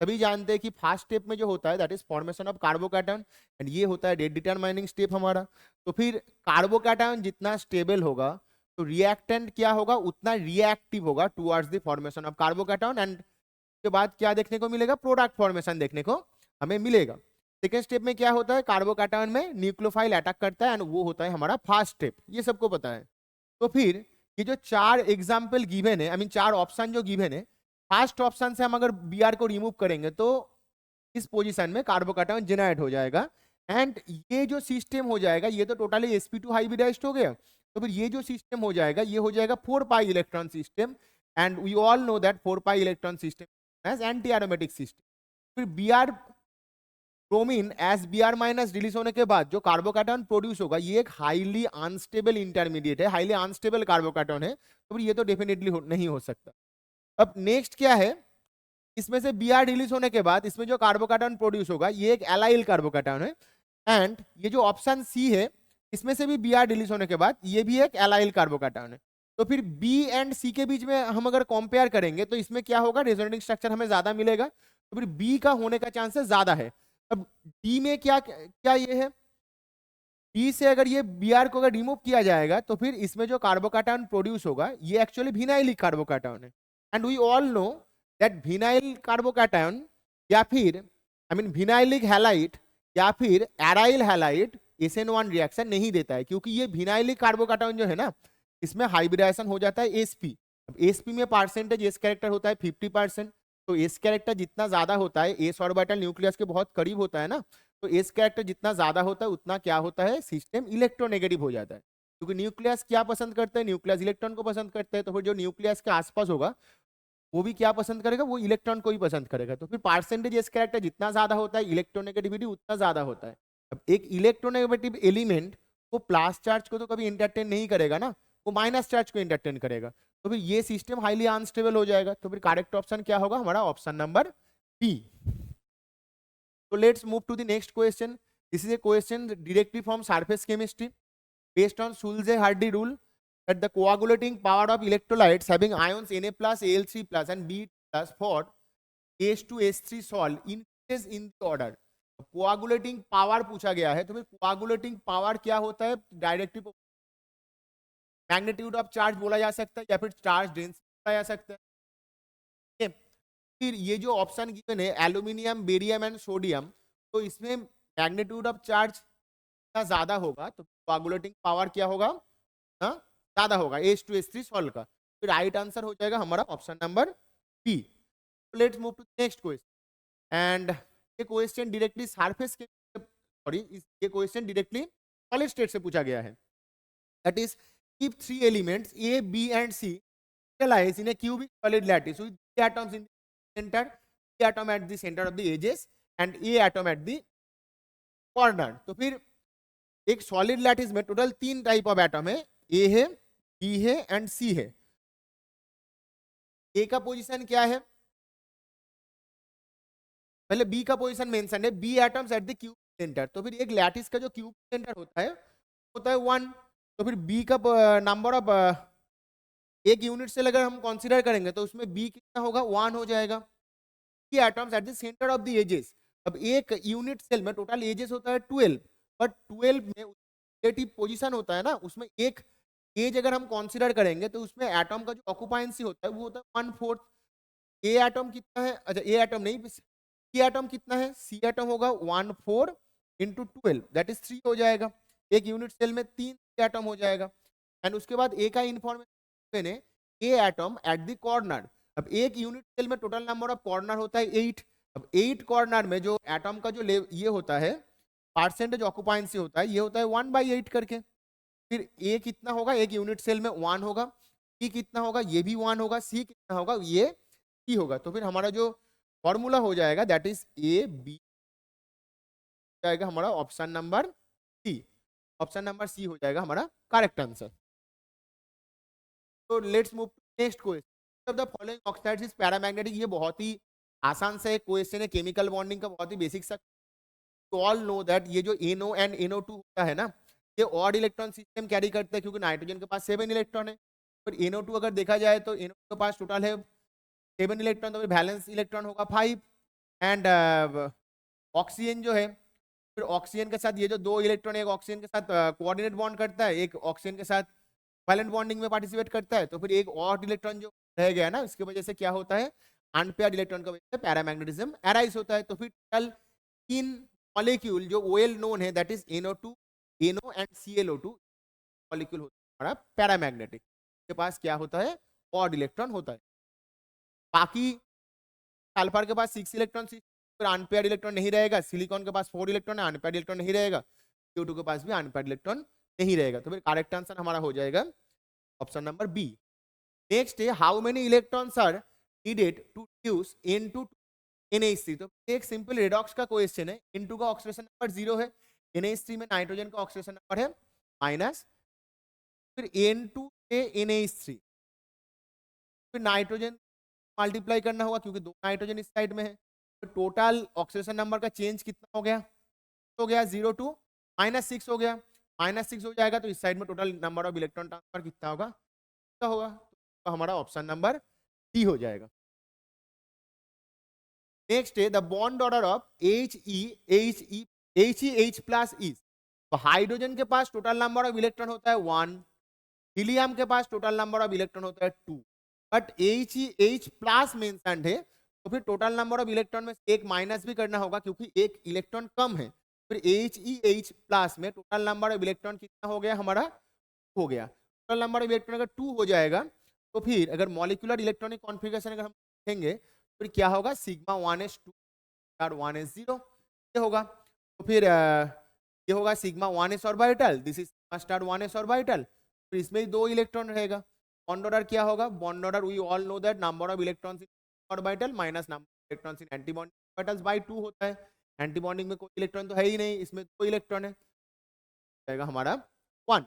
सभी जानते हैं कि फर्स्ट स्टेप में जो होता है that is formation of carbocation, and ये होता है रेट डिटरमाइनिंग स्टेप हमारा। तो फिर कार्बोकैटायन जितना स्टेबल होगा तो रिएक्टेंट क्या होगा? उतना रिएक्टिव होगा towards the formation of carbocation, and उसके बाद क्या देखने को मिलेगा? प्रोडक्ट फॉर्मेशन देखने को हमें मिलेगा। सेकेंड स्टेप में क्या होता है? कार्बोकैटायन में न्यूक्लियोफाइल अटैक करता है, एंड वो होता है हमारा फर्स्ट स्टेप, ये सबको पता है। तो फिर ये जो 4 एग्जाम्पल गिवन है, आई मीन 4 ऑप्शन जो गिवन है, फर्स्ट ऑप्शन से हम अगर Br को रिमूव करेंगे तो इस पोजीशन में कार्बोकैटायन जेनरेट हो जाएगा, एंड ये जो सिस्टम हो जाएगा ये तो टोटली sp2 हाइब्रिडाइज्ड हो गया। तो फिर ये जो सिस्टम हो जाएगा ये हो जाएगा 4 pi electron system, and we all know that 4 pi electron system as anti aromatic system. फिर Br bromine as Br minus release होने के बाद जो कार्बोकैटायन प्रोड्यूस होगा ये एक हाईली अनस्टेबल इंटरमीडिएट है, हाईली अनस्टेबल कार्बोकैटायन है, तो फिर ये तो डेफिनेटली नहीं हो सकता। अब नेक्स्ट क्या है? इसमें से Br रिलीज होने के बाद इसमें जो कार्बोकैटायन प्रोड्यूस होगा ये एक एलाइल कार्बोकैटायन है, एंड ये जो ऑप्शन सी है इसमें से भी Br रिलीज होने के बाद ये भी एक एलाइल कार्बोकैटायन है। तो फिर B एंड C के बीच में हम अगर कंपेयर करेंगे तो इसमें क्या होगा? रेजोनेटिंग स्ट्रक्चर हमें ज्यादा मिलेगा, तो फिर B का होने का चांसेस ज्यादा है। अब D में क्या क्या ये है? D से अगर ये Br को अगर रिमूव किया जाएगा तो फिर इसमें जो कार्बोकैटायन प्रोड्यूस होगा ये एक्चुअली विनाइलिक कार्बोकैटायन है, and we all know that vinyl carbocation या फिर आई मीन विनाइलिक हैलाइड या फिर एराइल हैलाइड SN1 रिएक्शन नहीं देता है, क्योंकि ये विनाइलिक कार्बोकैटायन जो है ना इसमें हाइब्रिडाइजेशन हो जाता है sp। अब sp में परसेंटेज s कैरेक्टर होता है 50%, तो s कैरेक्टर जितना ज्यादा होता है, s ऑर्बिटल न्यूक्लियस के बहुत करीब होता है ना, तो s कैरेक्टर जितना ज्यादा होता है उतना क्या होता है? सिस्टम इलेक्ट्रोनेगेटिव हो जाता है, क्योंकि न्यूक्लियस क्या पसंद करते हैं? न्यूक्लियस इलेक्ट्रॉन को पसंद करते हैं, तो फिर जो न्यूक्लियस के आसपास होगा वो भी क्या पसंद करेगा? वो इलेक्ट्रॉन को ही पसंद करेगा। तो फिर परसेंटेज s कैरेक्टर जितना ज्यादा होता है इलेक्ट्रोनेगेटिविटी उतना ज्यादा होता है। अब एक इलेक्ट्रोनेगेटिव एलिमेंट वो प्लस चार्ज को तो कभी एंटरटेन नहीं करेगा ना, वो माइनस चार्ज को इंटरटेन करेगा, तो फिर ये सिस्टम हाईली अनस्टेबल हो जाएगा। तो फिर करेक्ट ऑप्शन क्या होगा हमारा? Option number B. So let's move to the next question. This is a question directly from surface chemistry based on Sulze-Hardy rule that the coagulating power of electrolytes having ions Na plus, Al3 plus and B plus for H2 H3 salt increases in the order. coagulating power पूछा गया है, तो फिर coagulating power क्या होता है? Directly magnitude of charge बोला जा सकता है या फिर चार्ज डेंसिटी बोला जा सकता है। Okay? फिर ये जो ऑप्शन गिवन है एल्यूमिनियम, बेरियम एंड सोडियम, तो इसमें मैग्नीट्यूड ऑफ चार्ज ज्यादा होगा, तो कोआगुलेटिंग पावर क्या होगा? हाँ, ज्यादा होगा H2H3 सॉल्ट का। फिर राइट आंसर हो जाएगा हमारा option number B. Let's move to next question and ये क्वेश्चन डायरेक्टली सरफेस के ये क्वेश्चन डायरेक्टली सॉलिड स्टेट से पूछा गया है। That is if three elements A, B and C crystallize in a cubic solid lattice with three atoms in the center, B atom at the center of the edges and A atom at the corner। तो फिर एक solid lattice में total 3 type of atom है, ए है, B है and सी है। ए का position क्या है? पहले बी का पोजीशन मेंशन है, B atoms at the cube center. तो फिर एक लैटिस का जो क्यूब सेंटर होता है 1, तो फिर बी का नंबर ऑफ एक यूनिट सेल अगर हम कंसीडर करेंगे तो उसमें बी कितना होगा? 1 हो जाएगा। B atoms at the center of the edges, अब एक यूनिट सेल में टोटल एजेस होता है 12, बट 12 में रिलेटिव पोजीशन होता है ना, उसमें एक एज अगर हम कंसीडर करेंगे तो उसमें एटम का जो ऑक्यूपेंसी होता है वो होता है 1/4। ए एटम कितना है? अच्छा, ए एटम नहीं, सी एटम कितना है? सी एटम होगा 1/4 इंटू 12 दैट इज 3 हो जाएगा। एक यूनिट सेल में 3 एटम हो जाएगा। एंड उसके बाद ए का इंफॉर्मेशन है ए एटम एट द कॉर्नर। अब एक यूनिट सेल में टोटल नंबर ऑफ कॉर्नर होता है 8। अब 8 कॉर्नर में जो एटम का जो ये होता है परसेंटेज ऑक्यूपेंसी होता है, ये होता है 1/8 करके। फिर ए कितना होगा? एक यूनिट सेल में 1 होगा। बी कितना होगा? ये भी 1 होगा। सी कितना होगा? ये सी होगा। तो फिर हमारा जो फॉर्मूला हो जाएगा दैट इज ए बी जाएगा हमारा option number C. Option number C हो जाएगा हमारा करेक्ट आंसर। तो let's move to next question. The following oxides is paramagnetic. ये बहुत ही आसान सा एक क्वेश्चन है, केमिकल बॉन्डिंग का बहुत ही बेसिक सा। टू ऑल नो दैट ये जो NO एंड NO2 होता है ना, ये ऑड इलेक्ट्रॉन सिस्टम कैरी करता है क्योंकि नाइट्रोजन के पास 7 इलेक्ट्रॉन है। पर NO2 अगर देखा जाए तो NO2 के पास टोटल है 7 इलेक्ट्रॉन, तो फिर बैलेंस इलेक्ट्रॉन होगा 5। एंड ऑक्सीजन जो है, फिर ऑक्सीजन के साथ ये जो 2 इलेक्ट्रॉन एक ऑक्सीजन के साथ कोऑर्डिनेट बॉन्ड करता है, एक ऑक्सीजन के साथ वैलेंट बॉन्डिंग में पार्टिसिपेट करता है, तो फिर एक और इलेक्ट्रॉन जो रह गया ना, इसकी वजह से क्या होता है? अनपेयर्ड इलेक्ट्रॉन की वजह से पैरामैग्नेटिज्म अराइज होता है। तो फिर टोटल 3 मॉलिक्यूल जो वेल नोन है that is NO2, NO and ClO2 molecule होता है हमारा पैरामैग्नेटिक। के पास क्या होता है? ऑड इलेक्ट्रॉन होता है। बाकी सल्फर के पास 6 इलेक्ट्रॉन, फिर अनपेयर्ड इलेक्ट्रॉन नहीं रहेगा। सिलिकॉन के पास 4 इलेक्ट्रॉन है, अनपेयर्ड इलेक्ट्रॉन नहीं रहेगा। CO2 के पास भी अनपेयर्ड इलेक्ट्रॉन नहीं रहेगा। तो फिर करेक्ट आंसर हमारा हो जाएगा ऑप्शन नंबर बी। नेक्स्ट है how many electrons are needed to reduce N2 NH3। तो एक सिंपल रेडॉक्स का क्वेश्चन है। N2 का ऑक्सीडेशन नंबर 0 है, NH3 में नाइट्रोजन का ऑक्सीडेशन नंबर है -, फिर N2 से NH3, फिर नाइट्रोजन मल्टीप्लाई करना होगा क्योंकि 2 नाइट्रोजन इस साइड में है। तो टोटल ऑक्सीडेशन नंबर का चेंज कितना हो गया? 0 टू -6 हो गया। -6 हो जाएगा तो इस साइड में total number of electron transfer कितना होगा? कितना होगा? तो हमारा ऑप्शन नंबर डी हो जाएगा। नेक्स्ट है the bond order of HeH plus is. तो हाइड्रोजन के पास टोटल नंबर ऑफ इलेक्ट्रॉन होता है 1, हीलियम के पास टोटल नंबर ऑफ इलेक्ट्रॉन होता है 2, बट HeH प्लस मेंशन्ड है, तो फिर टोटल नंबर ऑफ इलेक्ट्रॉन में एक माइनस भी करना होगा क्योंकि एक इलेक्ट्रॉन कम है। फिर HeH प्लस में टोटल नंबर ऑफ इलेक्ट्रॉन कितना हो गया हमारा? हो गया। टोटल नंबर ऑफ इलेक्ट्रॉन अगर 2 हो जाएगा तो फिर अगर मॉलिक्यूलर इलेक्ट्रॉनिक कॉन्फ़िगरेशन अगर हम देखेंगे फिर क्या होगा? सिग्मा 1s2 और 1s0 ये होगा। तो फिर ये होगा sigma 1s orbital, this is sigma star 1s orbital. फिर इसमें 2 इलेक्ट्रॉन रहेगा। बॉन्ड ऑर्डर क्या होगा? Bond order we all know that number of electrons in orbital minus number of electrons in anti bonding orbitals by 2 होता है। Anti bonding में कोई electron तो है ही नहीं, इसमें 2 इलेक्ट्रॉन है, जाएगा हमारा 1।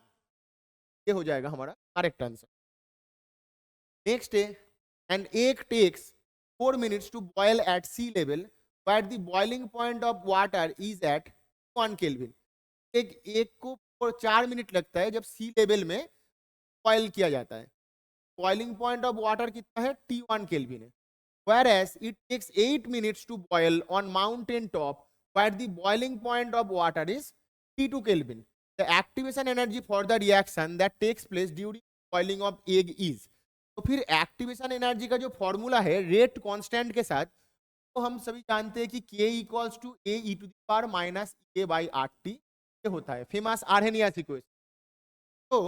ये हो जाएगा हमारा करेक्ट आंसर। नेक्स्ट है, an egg takes 4 minutes to boil at sea level where the boiling point of water is at 1 Kelvin। एक एग को 4 मिनट लगता है जब सी लेवल में बॉयल किया जाता है। बॉइलिंग पॉइंट ऑफ वाटर कितना है, T1 केल्विन है। Whereas it takes 8 minutes to boil on mountain top where the boiling point of water is T2 Kelvin। The activation energy for the reaction that takes place during boiling of egg is। तो फिर activation energy का जो formula है rate constant के साथ, तो हम सभी जानते हैं कि K equals to A E to the power minus A by R T, ये होता है फेमस आर्हेनियस इक्वेशन। तो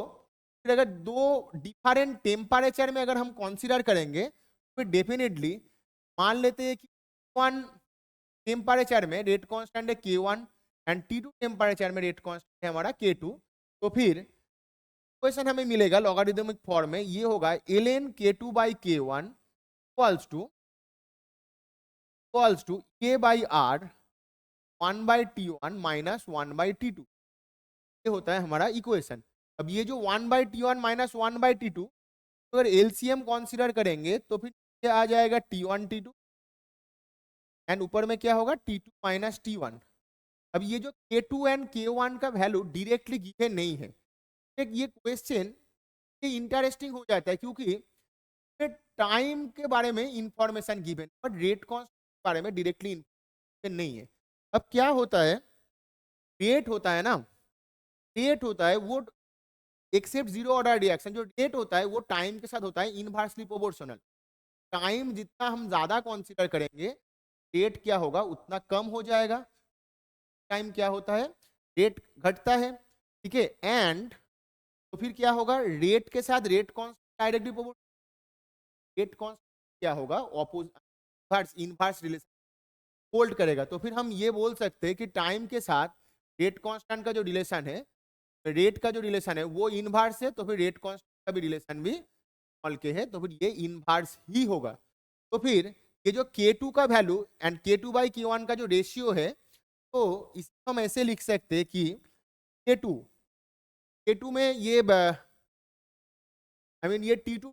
फिर अगर दो डिफरेंट टेम्परेचर में अगर हम कंसीडर करेंगे तो फिर डेफिनेटली मान लेते हैं कि वन टेम्परेचर में रेट कांस्टेंट है K1 एंड T2 टेम्परेचर में रेट कांस्टेंट है हमारा K2। तो फिर इक्वेशन हमें मिलेगा लॉगरिदमिक फॉर्म में, ये होगा ln K2 by K1 equals to K by R 1 by T1 minus 1 by T2। ये होता है हमारा इक्वेशन। अब ये जो 1 by T1 minus 1 by T2, अगर एलसीएम कंसीडर करेंगे तो फिर ये आ जाएगा T1 T2 एंड ऊपर में क्या होगा T2 माइनस T1। अब ये जो K2 एंड K1 का वैल्यू डायरेक्टली गिवन नहीं है। ये क्वेश्चन ये इंटरेस्टिंग हो जाता है क्योंकि टाइम के बारे में इंफॉर्मेशन गिवन और रेट कॉस्ट के बारे में डायरेक्टली इंफॉर्मेशन नहीं है। अब क्या होता है, रेट होता है ना, रेट होता है वो एक्सेप्ट जीरो ऑर्डर रिएक्शन, जो रेट होता है वो टाइम के साथ होता है इनवर्सली प्रोपोर्शनल। टाइम जितना हम ज्यादा कंसीडर करेंगे रेट क्या होगा उतना कम हो जाएगा। टाइम क्या होता है, रेट घटता है, ठीक है। एंड तो फिर क्या होगा, रेट के साथ rate constant directly proportional, rate constant क्या होगा ऑपोजिट इनवर्स रिलेशन होल्ड करेगा। तो फिर हम ये बोल सकते हैं कि टाइम के साथ रेट कांस्टेंट का जो रिलेशन है, रेट का जो रिलेशन है वो इनवर्स है, तो फिर रेट कांस्टेंट का भी रिलेशन भी स्मॉल के है, तो फिर ये इनवर्स ही होगा। तो फिर ये जो K2 का value and K2 by K1 का जो रेशियो है, तो इसको हम ऐसे लिख सकते हैं कि K2 में ये ये T2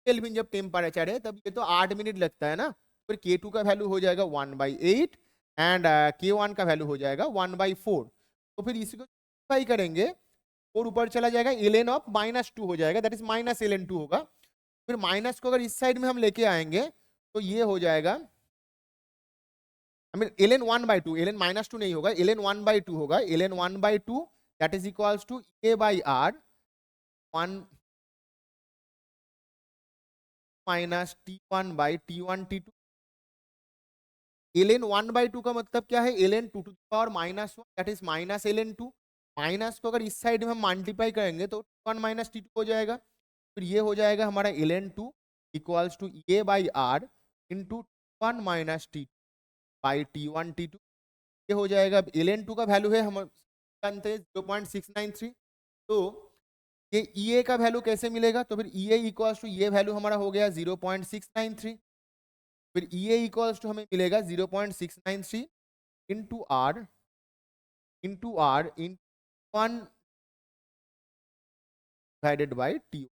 केल्विन जब टेम्परेचर है तब ये तो 8 मिनट लगता है ना, फिर K2 का वैल्यू हो जाएगा 1/8 एंड K1 का वैल्यू हो जाएगा 1/4। तो फिर इसको सिंप्लीफाई करेंगे और ऊपर चला जाएगा ln ऑफ -2 हो जाएगा, दैट इज माइनस ln2 होगा। फिर माइनस को अगर इस साइड में हम लेके आएंगे तो ये हो जाएगा ln 1/2, ln -2 नहीं होगा, ln 1/2 होगा, ln 1/2 that is equals to a by r 1 minus T1 by T1 T2। ln 1/2 का मतलब क्या है, ln 2 to the power -1 that is minus ln2। Minus को अगर इस साइड में हम मल्टीप्लाई करेंगे तो T1 माइनस T2 हो जाएगा। फिर ये हो जाएगा हमारा ln2 equals to a by r into T1 minus T2 by T1 T2। ये हो जाएगा। अब ln2 का वैल्यू है हम जानते हैं 0.693। तो ये EA का वैल्यू कैसे मिलेगा, तो फिर EA इक्वल्स टू ये वैल्यू हमारा हो गया 0.693। फिर EA इक्वल्स टू हमें मिलेगा 0.693 into R in 1 divided by T।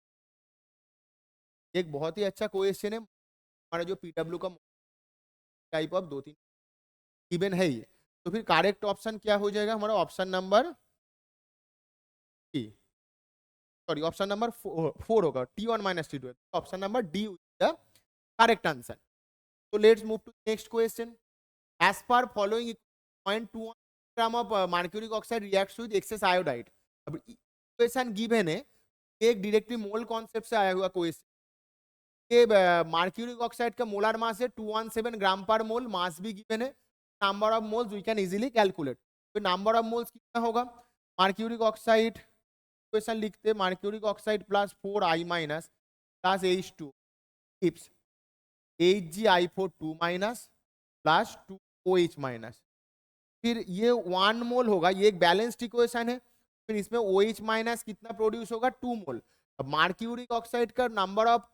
एक बहुत ही अच्छा क्वेश्चन है हमारा जो PW का टाइप ऑफ 2-3 गिवन है ये। तो फिर करेक्ट ऑप्शन क्या हो जाएगा हमारा, option number sorry option number 4 होगा, T1 माइनस T2 है, option number D the correct answer. So let's move to the next question. As per following 0.21 gram of mercuric oxide reacts with excess iodide। अब equation given है, एक directly mole concept से आया हुआ question. ये mercuric oxide का molar mass है 217 gram पर मोल, मास भी गिवन है, number of moles we can easily calculate. तो नंबर ऑफ मोल्स कितना होगा, मर्क्यूरिक ऑक्साइड इक्वेशन लिखते हैं, mercuric oxide plus 4I minus plus H2 टिप्स HgI4 2 minus plus 2OH minus. फिर ये 1 मोल होगा, ये एक बैलेंस्ड इक्वेशन है। फिर इसमें OH माइनस कितना प्रोड्यूस होगा, 2 मोल। अब मर्क्यूरिक ऑक्साइड का नंबर ऑफ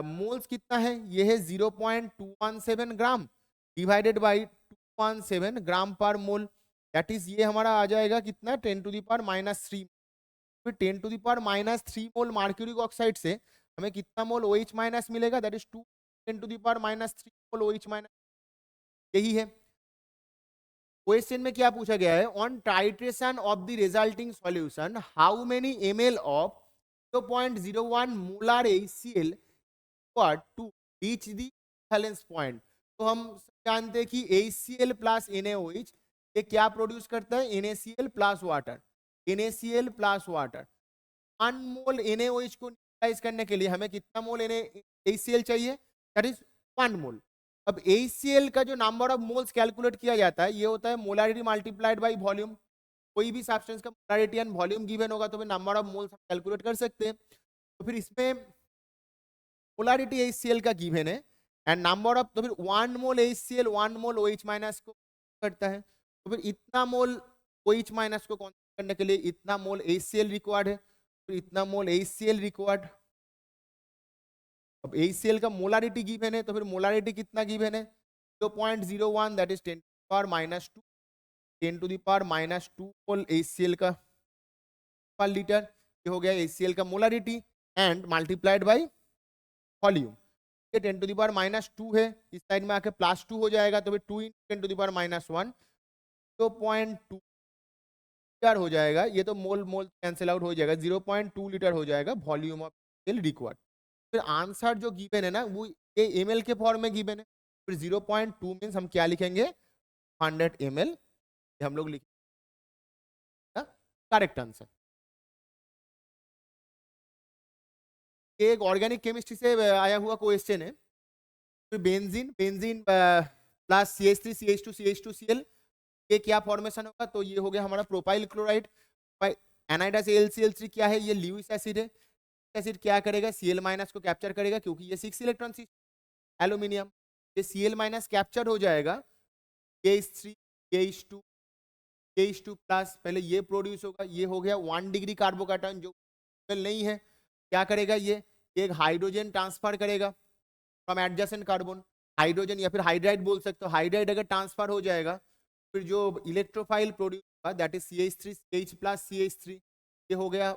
मोल्स कितना है, ये है 0.217 ग्राम डिवाइडेड बाई 217 ग्राम पर मोल, दैट इज ये हमारा आ जाएगा कितना 10 टू द पावर -3। फिर 10⁻³ मोल मर्क्यूरिक ऑक्साइड से हमें कितना मोल OH माइनस मिलेगा, that is 2 10⁻³ mole OH minus. यही है क्वेश्चन में क्या पूछा गया है, on titration of the resulting solution how many ml of 0.01 molar HCl to reach the balance point. तो हम जानते हैं कि HCl प्लस NaOH ये क्या प्रोड्यूस करता है, NaCl plus water, NaCl plus water. 1 मोल NaOH को न्यूट्रलाइज करने के लिए हमें कितना मोल HCl चाहिए, दैट इज 1 मोल। अब HCl का जो नंबर ऑफ मोल्स कैलकुलेट किया जाता है ये होता है मोलारिटी मल्टीप्लाइड बाय वॉल्यूम। कोई भी सब्सटेंस का मोलारिटी एंड वॉल्यूम गिवन होगा तो फिर नंबर ऑफ मोल्स हम कैलकुलेट कर सकते हैं। तो फिर इसमें मोलारिटी HCl का गिवन है एंड नंबर ऑफ, तो फिर 1 मोल HCl 1 मोल OH माइनस को करता है। तो फिर इतना मोल OH माइनस को कॉन्सेंट्रेट करने के लिए इतना मोल HCl रिक्वायर्ड है, फिर इतना मोल HCl रिक्वायर्ड। अब HCl का मोलारिटी गिवन है तो फिर मोलारिटी कितना गिवन है 0.01 दैट इज 10⁻², 10⁻² मोल HCl का पर लीटर। ये हो गया HCl का molarity and multiplied by volume. ये 10⁻² है, इस साइड में आके +2 हो जाएगा तो फिर 2 × 10⁻1 0.2 लीटर हो जाएगा। ये तो मोल मोल कैंसिल आउट हो जाएगा, 0.2 लीटर हो जाएगा वॉल्यूम ऑफ HCl रिक्वायर्ड। फिर आंसर जो गिवन है ना वो ये ml के फॉर्म में गिवन है। फिर 0.2 मीन्स हम क्या लिखेंगे 100 ml, ये हम लोग लिखेंगे करेक्ट आंसर। ये एक ऑर्गेनिक केमिस्ट्री से आया हुआ क्वेश्चन है। फिर बेंजीन प्लस CH3CH2CH2Cl ये क्या फॉर्मेशन होगा, तो ये हो गया हमारा प्रोपाइल क्लोराइड। एनाइडस AlCl3 क्या है, ये ल्यूइस एसिड है। एसिड क्या करेगा, Cl माइनस को कैप्चर करेगा क्योंकि ये 6 इलेक्ट्रॉन एल्यूमिनियम, ये Cl माइनस कैप्चर हो जाएगा, KH3 KH2 KH2 प्लस, पहले ये प्रोड्यूस होगा, ये हो गया 1 डिग्री कार्बोकैटायन जो नहीं है, क्या करेगा ये एक हाइड्रोजन ट्रांसफर करेगा फ्रॉम एडजेसेंट कार्बन, हाइड्रोजन या फिर हाइड्राइड बोल सकते हो। हाइड्राइड अगर ट्रांसफर हो जाएगा फिर जो इलेक्ट्रोफाइल प्रोड्यूस होगा that is CH3 CH plus CH3, ये हो गया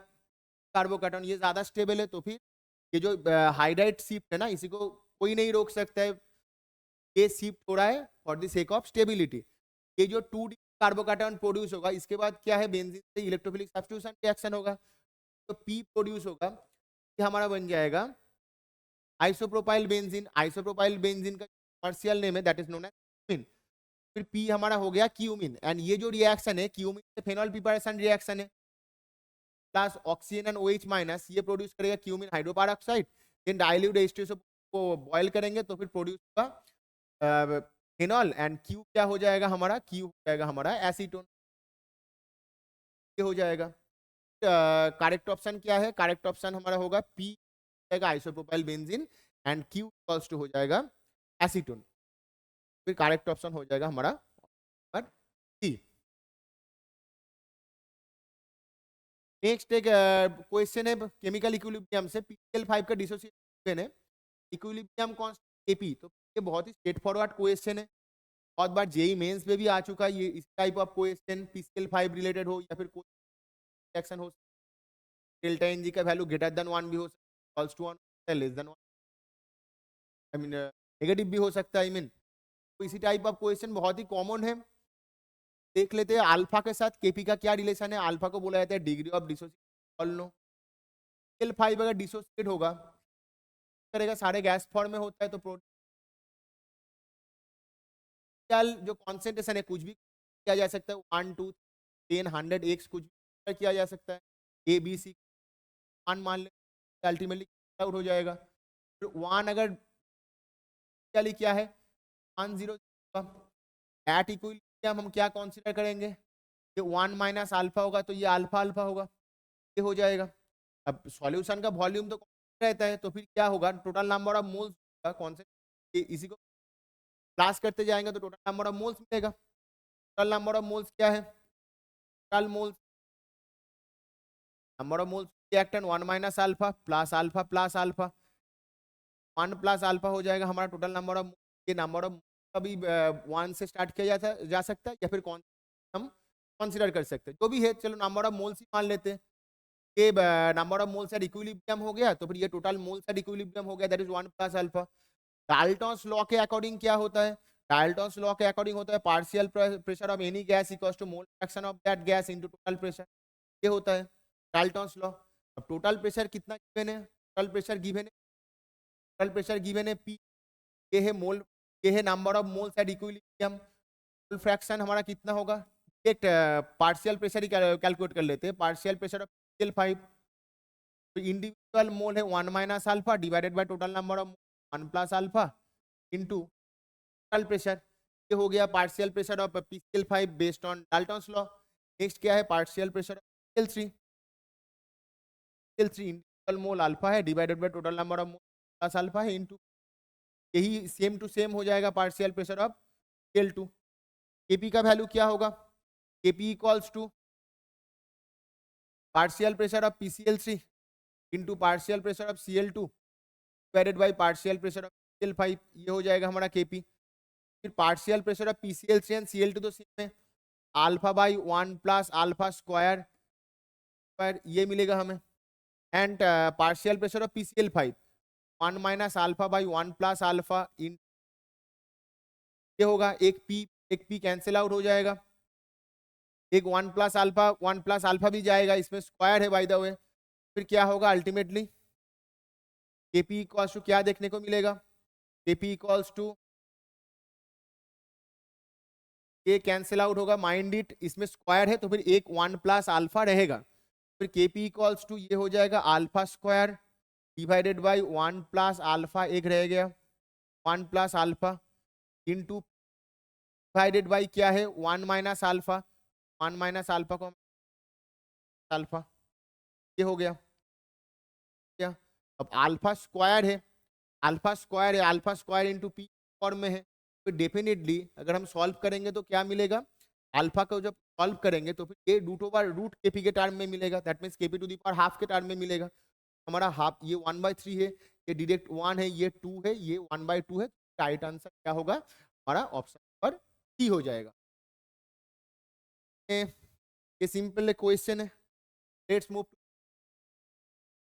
कार्बोकैटायन, ये ज्यादा स्टेबल है। तो फिर ये जो हाइड्राइड शिफ्ट है ना इसी को कोई नहीं रोक सकता है, ये शिफ्ट हो रहा है for the sake of stability. ये जो 2 कार्बोकैटायन प्रोड्यूस होगा इसके बाद क्या है बेंजीन से इलेक्ट्रोफिलिक सब्स्टिट्यूशन रिएक्शन होगा, तो P प्रोड्यूस होगा, ये हमारा बन जाएगा आइसोप्रोपाइल बेंजीन। आइसोप्रोपाइल बेंजीन का कमर्शियल नेम है that is known as cumene. फिर P हमारा हो गया क्यूमिन एंड ये जो रिएक्शन है क्यूमिन से फेनॉल प्रिपरेशन रिएक्शन है, plus oxygen and OH minus ये प्रोड्यूस करेगा cumene hydroperoxide. Then dilute H2SO को बॉयल करेंगे तो फिर प्रोड्यूस होगा फेनॉल एंड Q क्या हो जाएगा हमारा, Q हो जाएगा हमारा एसीटोन, ये हो जाएगा। करेक्ट ऑप्शन क्या है, करेक्ट ऑप्शन हमारा होगा P जाएगा isopropyl benzene and Q equals to हो जाएगा एसीटोन। फिर करेक्ट ऑप्शन हो जाएगा हमारा C। नेक्स्ट एक क्वेश्चन है केमिकल इक्विलिब्रियम से, PCl5 का डिसोसिएशन है, इक्विलिब्रियम कांस्टेंट Kp। तो ये बहुत ही स्ट्रेट फॉरवर्ड क्वेश्चन है, बहुत बार जेई मेंस में भी आ चुका है ये इस type of question, PCl5 related हो या फिर कोई रिएक्शन हो, डेल्टा Ng का वैल्यू ग्रेटर देन 1 भी हो सकता है, equals to 1 less than 1, I mean negative भी हो सकता है, आई मीन तो इसी टाइप ऑफ क्वेश्चन बहुत ही कॉमन है। देख लेते हैं अल्फा के साथ Kp का क्या रिलेशन है। अल्फा को बोला जाता है degree of dissociation, all know. PCl5 अगर डिसोसिएट होगा करेगा सारे गैस फॉर्म में होता है तो प्रोटीन जो कॉन्सेंट्रेशन है कुछ भी किया जा सकता है, 1 2 10 100 x कुछ भी किया जा सकता है, ABC 1 मान ले अल्टीमेटली आउट हो जाएगा। फिर 1 अगर क्या है 1 0 एट इक्विलिब्रियम हम क्या कंसीडर करेंगे, ये 1 माइनस अल्फा होगा तो ये अल्फा अल्फा होगा, ये हो जाएगा। अब सॉल्यूशन का वॉल्यूम तो रहता है तो फिर क्या होगा टोटल नंबर ऑफ मोल्स का कॉन्सेंट्रेशन, इसी को प्लस करते जाएंगे तो टोटल नंबर ऑफ मोल्स मिलेगा। टोटल नंबर ऑफ मोल्स क्या है, total moles number of moles reactant 1 minus alpha plus alpha plus alpha, 1 plus alpha हो जाएगा हमारा टोटल नंबर ऑफ। ये नंबर ऑफ कभी 1 से स्टार्ट किया जा सकता है या फिर कौन हम कंसीडर कर सकते हैं, जो भी है चलो नंबर ऑफ मोल्स ही मान लेते हैं। ये number of moles at equilibrium हो गया, तो फिर ये टोटल मोल्स एट इक्विलिब्रियम हो गया, that is 1 plus alpha. Dalton's law के अकॉर्डिंग क्या होता है? डाल्टन्स लॉ के अकॉर्डिंग होता है partial pressure of any gas equals to mole fraction of that gas into total pressure, ये होता है डाल्टन्स लॉ। अब टोटल प्रेशर कितना गिवन है? टोटल प्रेशर गिवन है, टोटल प्रेशर गिवन है पी, ये है मोल, ये है number of moles at equilibrium. Mole fraction हमारा कितना होगा? एक पार्शियल प्रेशर ही कैलकुलेट कर लेते हैं, पार्शियल प्रेशर ऑफ PCl5, तो इंडिविजुअल मोल है 1 minus alpha divided by total number of 1 plus alpha into total pressure, ये हो गया partial pressure of PCl5 based on Dalton's law. Next क्या है? Partial pressure of PCl3, PCl3 individual mole alpha है divided by total number of mole plus alpha है into, यही same to same हो जाएगा partial pressure of PCl2। Kp का value क्या होगा? Kp equals to partial pressure of PCl3 into partial pressure of Cl2 divided by partial pressure of PCl5, ये हो जाएगा हमारा Kp। फिर partial pressure of PCl3 and Cl2 तो same है, alpha by 1 plus alpha square, ये मिलेगा हमें। And partial pressure of PCl5 1 minus alpha by 1 plus alpha in, ये होगा एक पी कैंसिल आउट हो जाएगा, एक 1 प्लस अल्फा भी जाएगा, इसमें स्क्वायर है बाय द वे। फिर क्या होगा अल्टीमेटली? Kp इक्वल्स टू क्या देखने को मिलेगा? Kp इक्वल्स टू, ये कैंसिल आउट होगा, माइंड इट, इसमें स्क्वायर है तो फिर एक 1 प्लस अल्फा रहेगा, फिर Kp इक्वल्स टू ये हो जाएगा alpha square divided by 1 plus alpha, एक रह गया 1 plus alpha into divided by क्या है 1 माइनस अल्फा, 1 माइनस अल्फा को अल्फा, ये हो गया क्या? अब अल्फा स्क्वायर है, अल्फा स्क्वायर है, alpha square into P form में है, तो डेफिनेटली अगर हम सॉल्व करेंगे तो क्या मिलेगा? अल्फा को जब सॉल्व करेंगे तो फिर ये रूट Kp के टर्म में मिलेगा, that means Kp to the power half के टर्म में मिलेगा। हमारा हाफ ये 1/3 है, ये डायरेक्ट 1 है, ये 2 है, ये 1/2 है, राइट आंसर क्या होगा? हमारा ऑप्शन नंबर सी हो जाएगा। ये सिंपल क्वेश्चन है। Let's move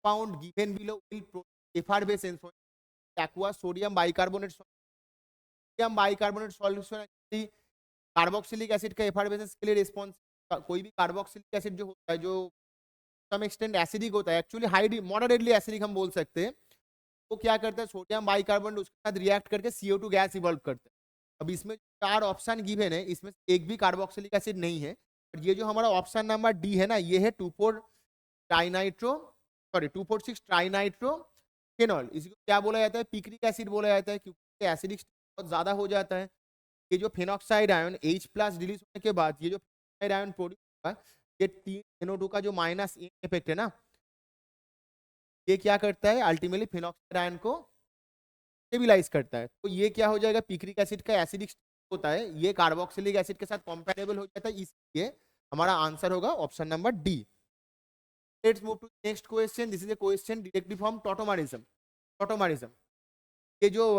compound given below will produce effervescence aqueous sodium bicarbonate, sodium bicarbonate solution carboxylic acid का एफर्वेसेंस के लिए रिस्पॉन्स, कोई भी कार्बोक्सिलिक एसिड जो होता है जो सम एक्सटेंट एसिडिक होता है, एक्चुअली हाई मॉडरेटली एसिडिक हम बोल सकते हैं, वो क्या करता है सोडियम बाइकार्बोनेट उसके साथ रिएक्ट करके CO2 गैस इवॉल्व करते हैं। अब इसमें 4 ऑप्शन गिवन है, इसमें एक भी कार्बोक्सिलिक एसिड नहीं है, और ये जो हमारा ऑप्शन नंबर डी है ना, ये है 2,4,6 ट्राइनाइट्रोफेनॉल, इसको क्या बोला जाता है? पिक्रिक एसिड बोला जाता है, क्योंकि एसिडिक बहुत ज्यादा हो जाता है। ये जो फेनॉक्साइड आयन H+ रिलीज होने के बाद ये जो फेनॉक्साइड आयन प्रोड्यूस होगा, ये 3NO2 का जो माइनस इफेक्ट है ना, ये क्या करता है अल्टीमेटली फेनॉक्साइड आयन को स्टेबलाइज करता है, तो ये क्या हो जाएगा? पिक्रिक एसिड का एसिडिक होता है, ये कार्बोक्सिलिक एसिड के साथ कंपैरेबल हो जाता है, इसलिए हमारा आंसर होगा option number D. Let's move to next question, this is a question directly from tautomerism. ये जो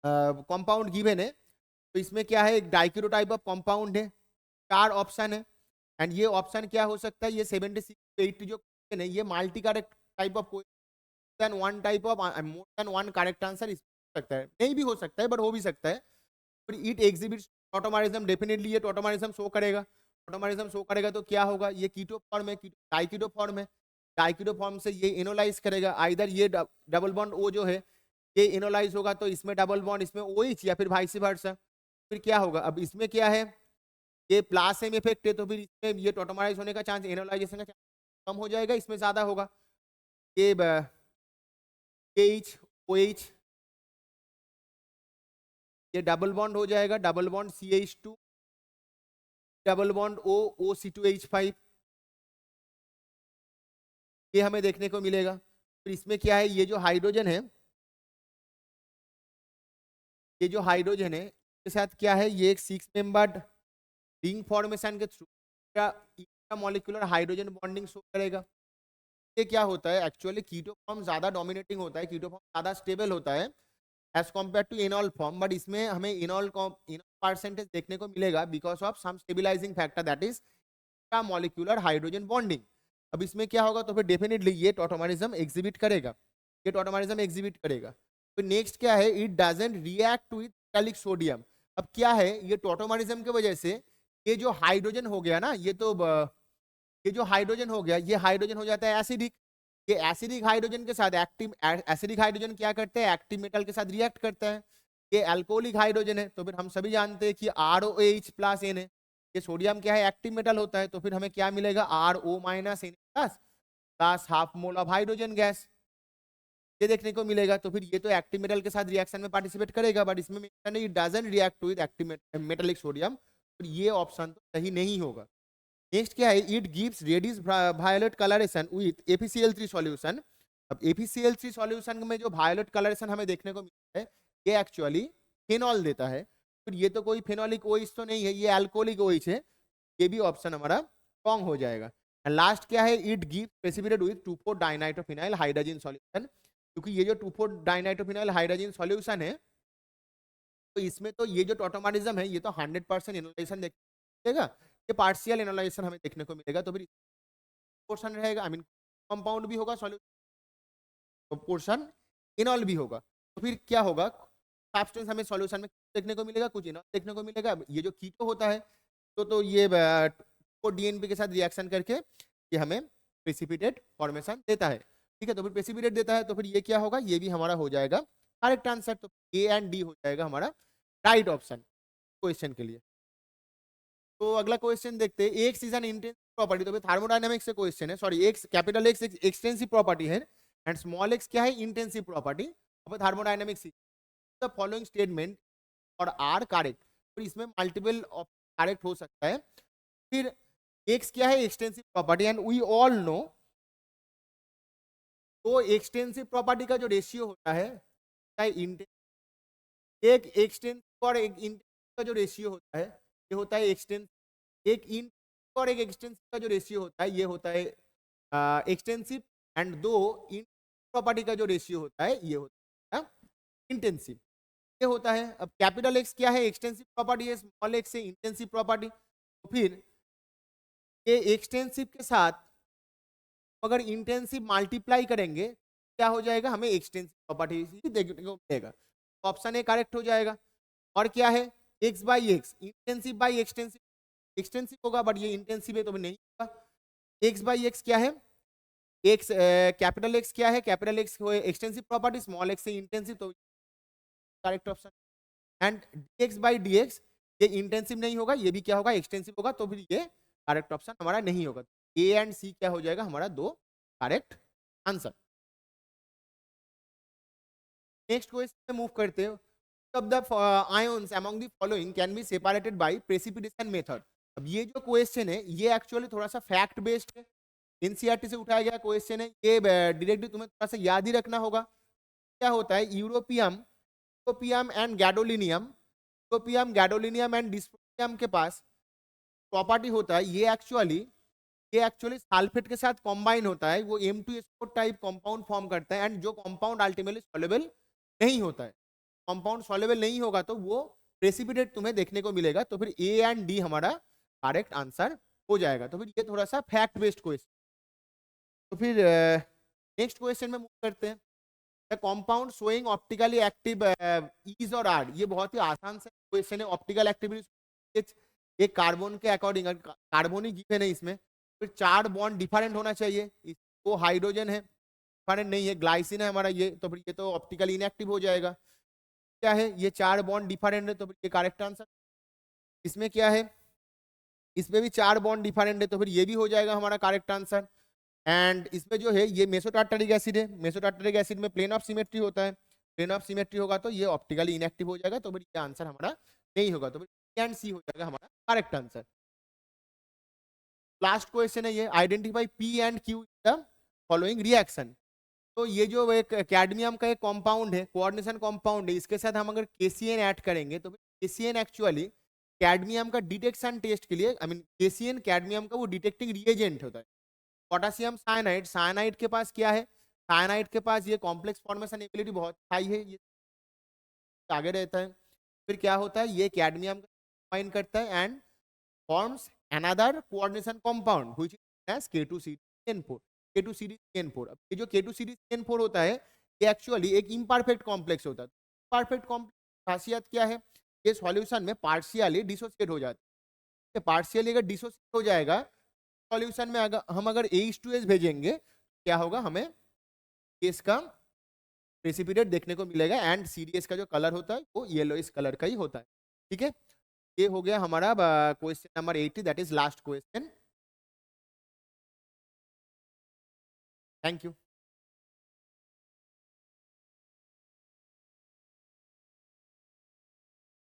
कंपाउंड गिवन है, तो इसमें क्या है? एक डाइक्यूरो टाइप ऑफ कंपाउंड है, 4 ऑप्शन है, एंड ये ऑप्शन क्या हो सकता है? ये 76 80 जो क्वेश्चन है, ये multi correct type of question, one type of more than one correct answer इस सकता है, नहीं भी हो सकता है बट हो भी सकता है। इट एग्जिबिट्स टॉटोमरिज्म, डेफिनेटली ये टॉटोमरिज्म शो करेगा। टॉटोमरिज्म शो करेगा तो क्या होगा? ये कीटो फॉर्म है, डाइकीटो फॉर्म है, डाइकीटो फॉर्म से ये इनोलाइज करेगा, आइदर ये डबल बॉन्ड O जो है ये इनोलाइज होगा तो इसमें डबल बॉन्ड, इसमें OH, या फिर वाइस वर्सा। फिर क्या होगा? अब इसमें क्या है? ये प्लस M इफेक्ट है, तो फिर इसमें ये टॉटोमराइज होने का चांस, इनोलाइजेशन का चांस कम हो जाएगा, इसमें ज्यादा होगा। ये KH OH, ये डबल बॉन्ड हो जाएगा, double bond CH2, double bond O OC2H5, ये हमें देखने को मिलेगा। फिर इसमें क्या है? ये जो हाइड्रोजन है, ये जो हाइड्रोजन है इसके साथ क्या है? ये एक 6 मेंबर्ड रिंग फॉर्मेशन के through molecular hydrogen bonding show करेगा। ये क्या होता है? एक्चुअली कीटो फॉर्म ज्यादा डोमिनेटिंग होता है, कीटो फॉर्म ज्यादा स्टेबल होता है as compare to enol form, but इसमें हमें इनॉल परसेंटेज देखने को मिलेगा because of some stabilizing factor, that is molecular hydrogen bonding. अब इसमें क्या होगा, तो फिर डेफिनेटली ये टॉटोमरिज्म एग्जिबिट करेगा, ये टॉटोमरिज्म एग्जिबिट करेगा। तो नेक्स्ट क्या है, it doesn't react to with metallic sodium. अब क्या है, ये टॉटोमरिज्म की वजह से ये जो हाइड्रोजन हो गया ना, ये जो हाइड्रोजन हो गया, ये हाइड्रोजन हो जाता है एसिडिक। ये एसिडिक हाइड्रोजन के साथ एक्टिव, एसिडिक हाइड्रोजन क्या करते हैं, एक्टिव मेटल के साथ रिएक्ट करता है। ये अल्कोहलिक हाइड्रोजन है, तो फिर हम सभी जानते हैं कि ROH प्लस एन है। ये सोडियम क्या है, एक्टिव मेटल होता है, तो फिर हमें क्या मिलेगा, RO minus N plus plus half mole of hydrogen gas, ये देखने को मिलेगा। तो फिर ये तो एक्टिव मेटल के साथ रिएक्शन में पार्टिसिपेट करेगा, बट इसमें it doesn't react with active metallic sodium, तो ये ऑप्शन तो सही नहीं होगा। नेक्स्ट क्या है, it gives reddish violet coloration with APCl3 solution. अब APCl3 सॉल्यूशन में जो वायलेट कलरेशन हमें देखने को मिलता है, ये एक्चुअली फिनॉल देता है। फिर ये तो कोई फिनोलिक ओइच तो नहीं है, ये अल्कोहलिक ओइच है, ये भी ऑप्शन हमारा रॉन्ग हो जाएगा। एंड लास्ट क्या है, it gives precipitate with 2,4 dinitrophenyl hydrogen solution. क्योंकि ये जो 2,4 डाइनाइट्रोफिनाइल हाइड्रोजन सॉल्यूशन है, तो इसमें तो ये जो टॉटोमरिज्म है, ये तो 100% एनोलाइजेशन देगा, ये पार्शियल एनोलाइजेशन हमें देखने को मिलेगा। तो फिर पोर्शन रहेगा, आई मीन कंपाउंड भी होगा, सॉल्यूशन पोर्शन इनॉल भी होगा। तो फिर क्या होगा, सब्सटेंस हमें सॉल्यूशन में देखने को मिलेगा, कुछ इनॉल देखने को मिलेगा। ये जो कीटो होता है, तो ये DNP के साथ रिएक्शन करके ये हमें प्रेसिपिटेट फॉर्मेशन देता है। ठीक है, तो फिर प्रेसिपिटेट देता है, तो फिर ये क्या होगा, ये भी हमारा हो जाएगा करेक्ट आंसर। तो A एंड D हो जाएगा हमारा राइट ऑप्शन क्वेश्चन के लिए। तो अगला क्वेश्चन देखते हैं, x is an intensive property. तो थर्मोडायनामिक्स से क्वेश्चन है, sorry x capital x extensive property है एंड स्मॉल एक्स क्या है, इंटेंसिव प्रॉपर्टी। अब थर्मोडायनामिक्स द फॉलोइंग स्टेटमेंट और आर करेक्ट। तो इसमें मल्टीपल करेक्ट हो सकता है। फिर एक्स क्या है, extensive property and we all know, तो एक्सटेंसिव प्रॉपर्टी का जो रेशियो होता है, एक एक्सटेंसिव और एक इंटेंसिव का जो रेशियो होता है, ये होता है एक्सटेंसिव। एक इन और एक एक्सटेंसिव का जो रेशियो होता है, ये होता है एक्सटेंसिव। एंड दो इन प्रॉपर्टी का जो रेशियो होता है, ये होता है इंटेंसिव, ये होता है। अब कैपिटल एक्स क्या है, एक्सटेंसिव प्रॉपर्टी है, स्मॉल एक्स है इंटेंसिव प्रॉपर्टी। तो फिर ये एक्सटेंसिव के साथ अगर इंटेंसिव मल्टीप्लाई करेंगे, क्या हो जाएगा, हमें एक्सटेंसिव प्रॉपर्टी देखने को मिलेगा। ऑप्शन ए करेक्ट हो जाएगा। और क्या है, x by x, intensive by extensive, extensive होगा बट ये इंटेंसिव है तो नहीं होगा। एक्स बाई एक्स क्या है, एक्स कैपिटल एक्स क्या है, capital x extensive property, small x से इंटेंसिव, तो correct option. And dx by dx, ये इंटेंसिव नहीं होगा, ये भी क्या होगा, एक्सटेंसिव होगा, तो फिर ये करेक्ट ऑप्शन हमारा नहीं होगा। ए एंड सी क्या हो जाएगा हमारा, दो correct answer. Next question move करते हैं, of the ions among the following can be separated by precipitation method। अब ये जो क्वेश्चन है, ये एक्चुअली थोड़ा सा फैक्ट बेस्ड है, एनसीईआरटी से उठाया गया क्वेश्चन है, ये डायरेक्टली तुम्हें थोड़ा सा याद ही रखना होगा। क्या होता है, यूरोपियम एंड गैडोलिनियम एंड डिस्प्रोपियम के पास प्रॉपर्टी होता है, ये एक्चुअली सल्फेट के साथ कॉम्बाइन होता है, वो M2SO टाइप कंपाउंड फॉर्म करता है। एंड जो कंपाउंड अल्टीमेटली सॉल्युबल नहीं होता है, कंपाउंड सॉल्युबल नहीं होगा, तो वो प्रेसिपिटेट तुम्हें देखने को मिलेगा। तो फिर ए एंड डी हमारा करेक्ट आंसर हो जाएगा। तो फिर ये थोड़ा सा फैक्ट बेस्ड क्वेश्चन। तो फिर नेक्स्ट क्वेश्चन में मूव करते हैं, the compound showing optically active is और आर। ये बहुत ही आसान सा क्वेश्चन है, ऑप्टिकल एक्टिविटी एक कार्बन के अकॉर्डिंग, कार्बोनिक गिवन है इसमें, फिर 4 बॉन्ड डिफरेंट होना चाहिए, वो हाइड्रोजन है, डिफरेंट नहीं है, ग्लाइसिन है हमारा ये, तो फिर ये तो ऑप्टिकली इनएक्टिव हो जाएगा। क्या है, ये 4 बॉन्ड डिफरेंट है, तो फिर ये करेक्ट आंसर। इसमें क्या है, इसमें भी 4 बॉन्ड डिफरेंट है, तो फिर ये भी हो जाएगा हमारा करेक्ट आंसर। एंड इसमें जो है ये मेसोटार्टरिक एसिड है, मेसोटार्टरिक एसिड में प्लेन ऑफ सिमेट्री होता है, प्लेन ऑफ सिमेट्री होगा तो ये ऑप्टिकली इनएक्टिव हो जाएगा, तो फिर ये आंसर हमारा नहीं होगा, तो फिर एंड सी हो जाएगा हमारा करेक्ट आंसर। लास्ट क्वेश्चन है ये, identify P and Q the following reaction. तो ये जो एक कैडमियम का एक कंपाउंड है, कोऑर्डिनेशन कंपाउंड है, इसके साथ हम अगर KCN ऐड करेंगे, तो KCN एक्चुअली कैडमियम का डिटेक्शन टेस्ट के लिए, आई मीन KCN कैडमियम का वो डिटेक्टिंग रिएजेंट होता है। पोटेशियम साइनाइड, साइनाइड के पास क्या है, साइनाइड के पास ये कॉम्प्लेक्स फॉर्मेशन एबिलिटी बहुत हाई है, ये आगे रहता है। फिर क्या होता है, ये कैडमियम का कंबाइन करता है and forms another coordination compound which is as K2C CN4, K2 series CN4। अब ये जो K2 सीरीज CN4 होता है ये एक्चुअली एक इम्परफेक्ट कॉम्प्लेक्स होता है। परफेक्ट कॉम्प्लेक्स खासियत क्या है? ये सॉल्यूशन में पार्शियली डिसोसिएट हो जाता है। पार्शियली अगर डिसोसिएट हो जाएगा सॉल्यूशन में, अगर हम AH2S भेजेंगे क्या होगा, हमें इसका प्रेसिपिटेट देखने को मिलेगा एंड सीरीज का जो कलर होता है वो येलोइश कलर का ही होता है। ठीक है, ये हो गया हमारा question number 80, that is last question. Thank you.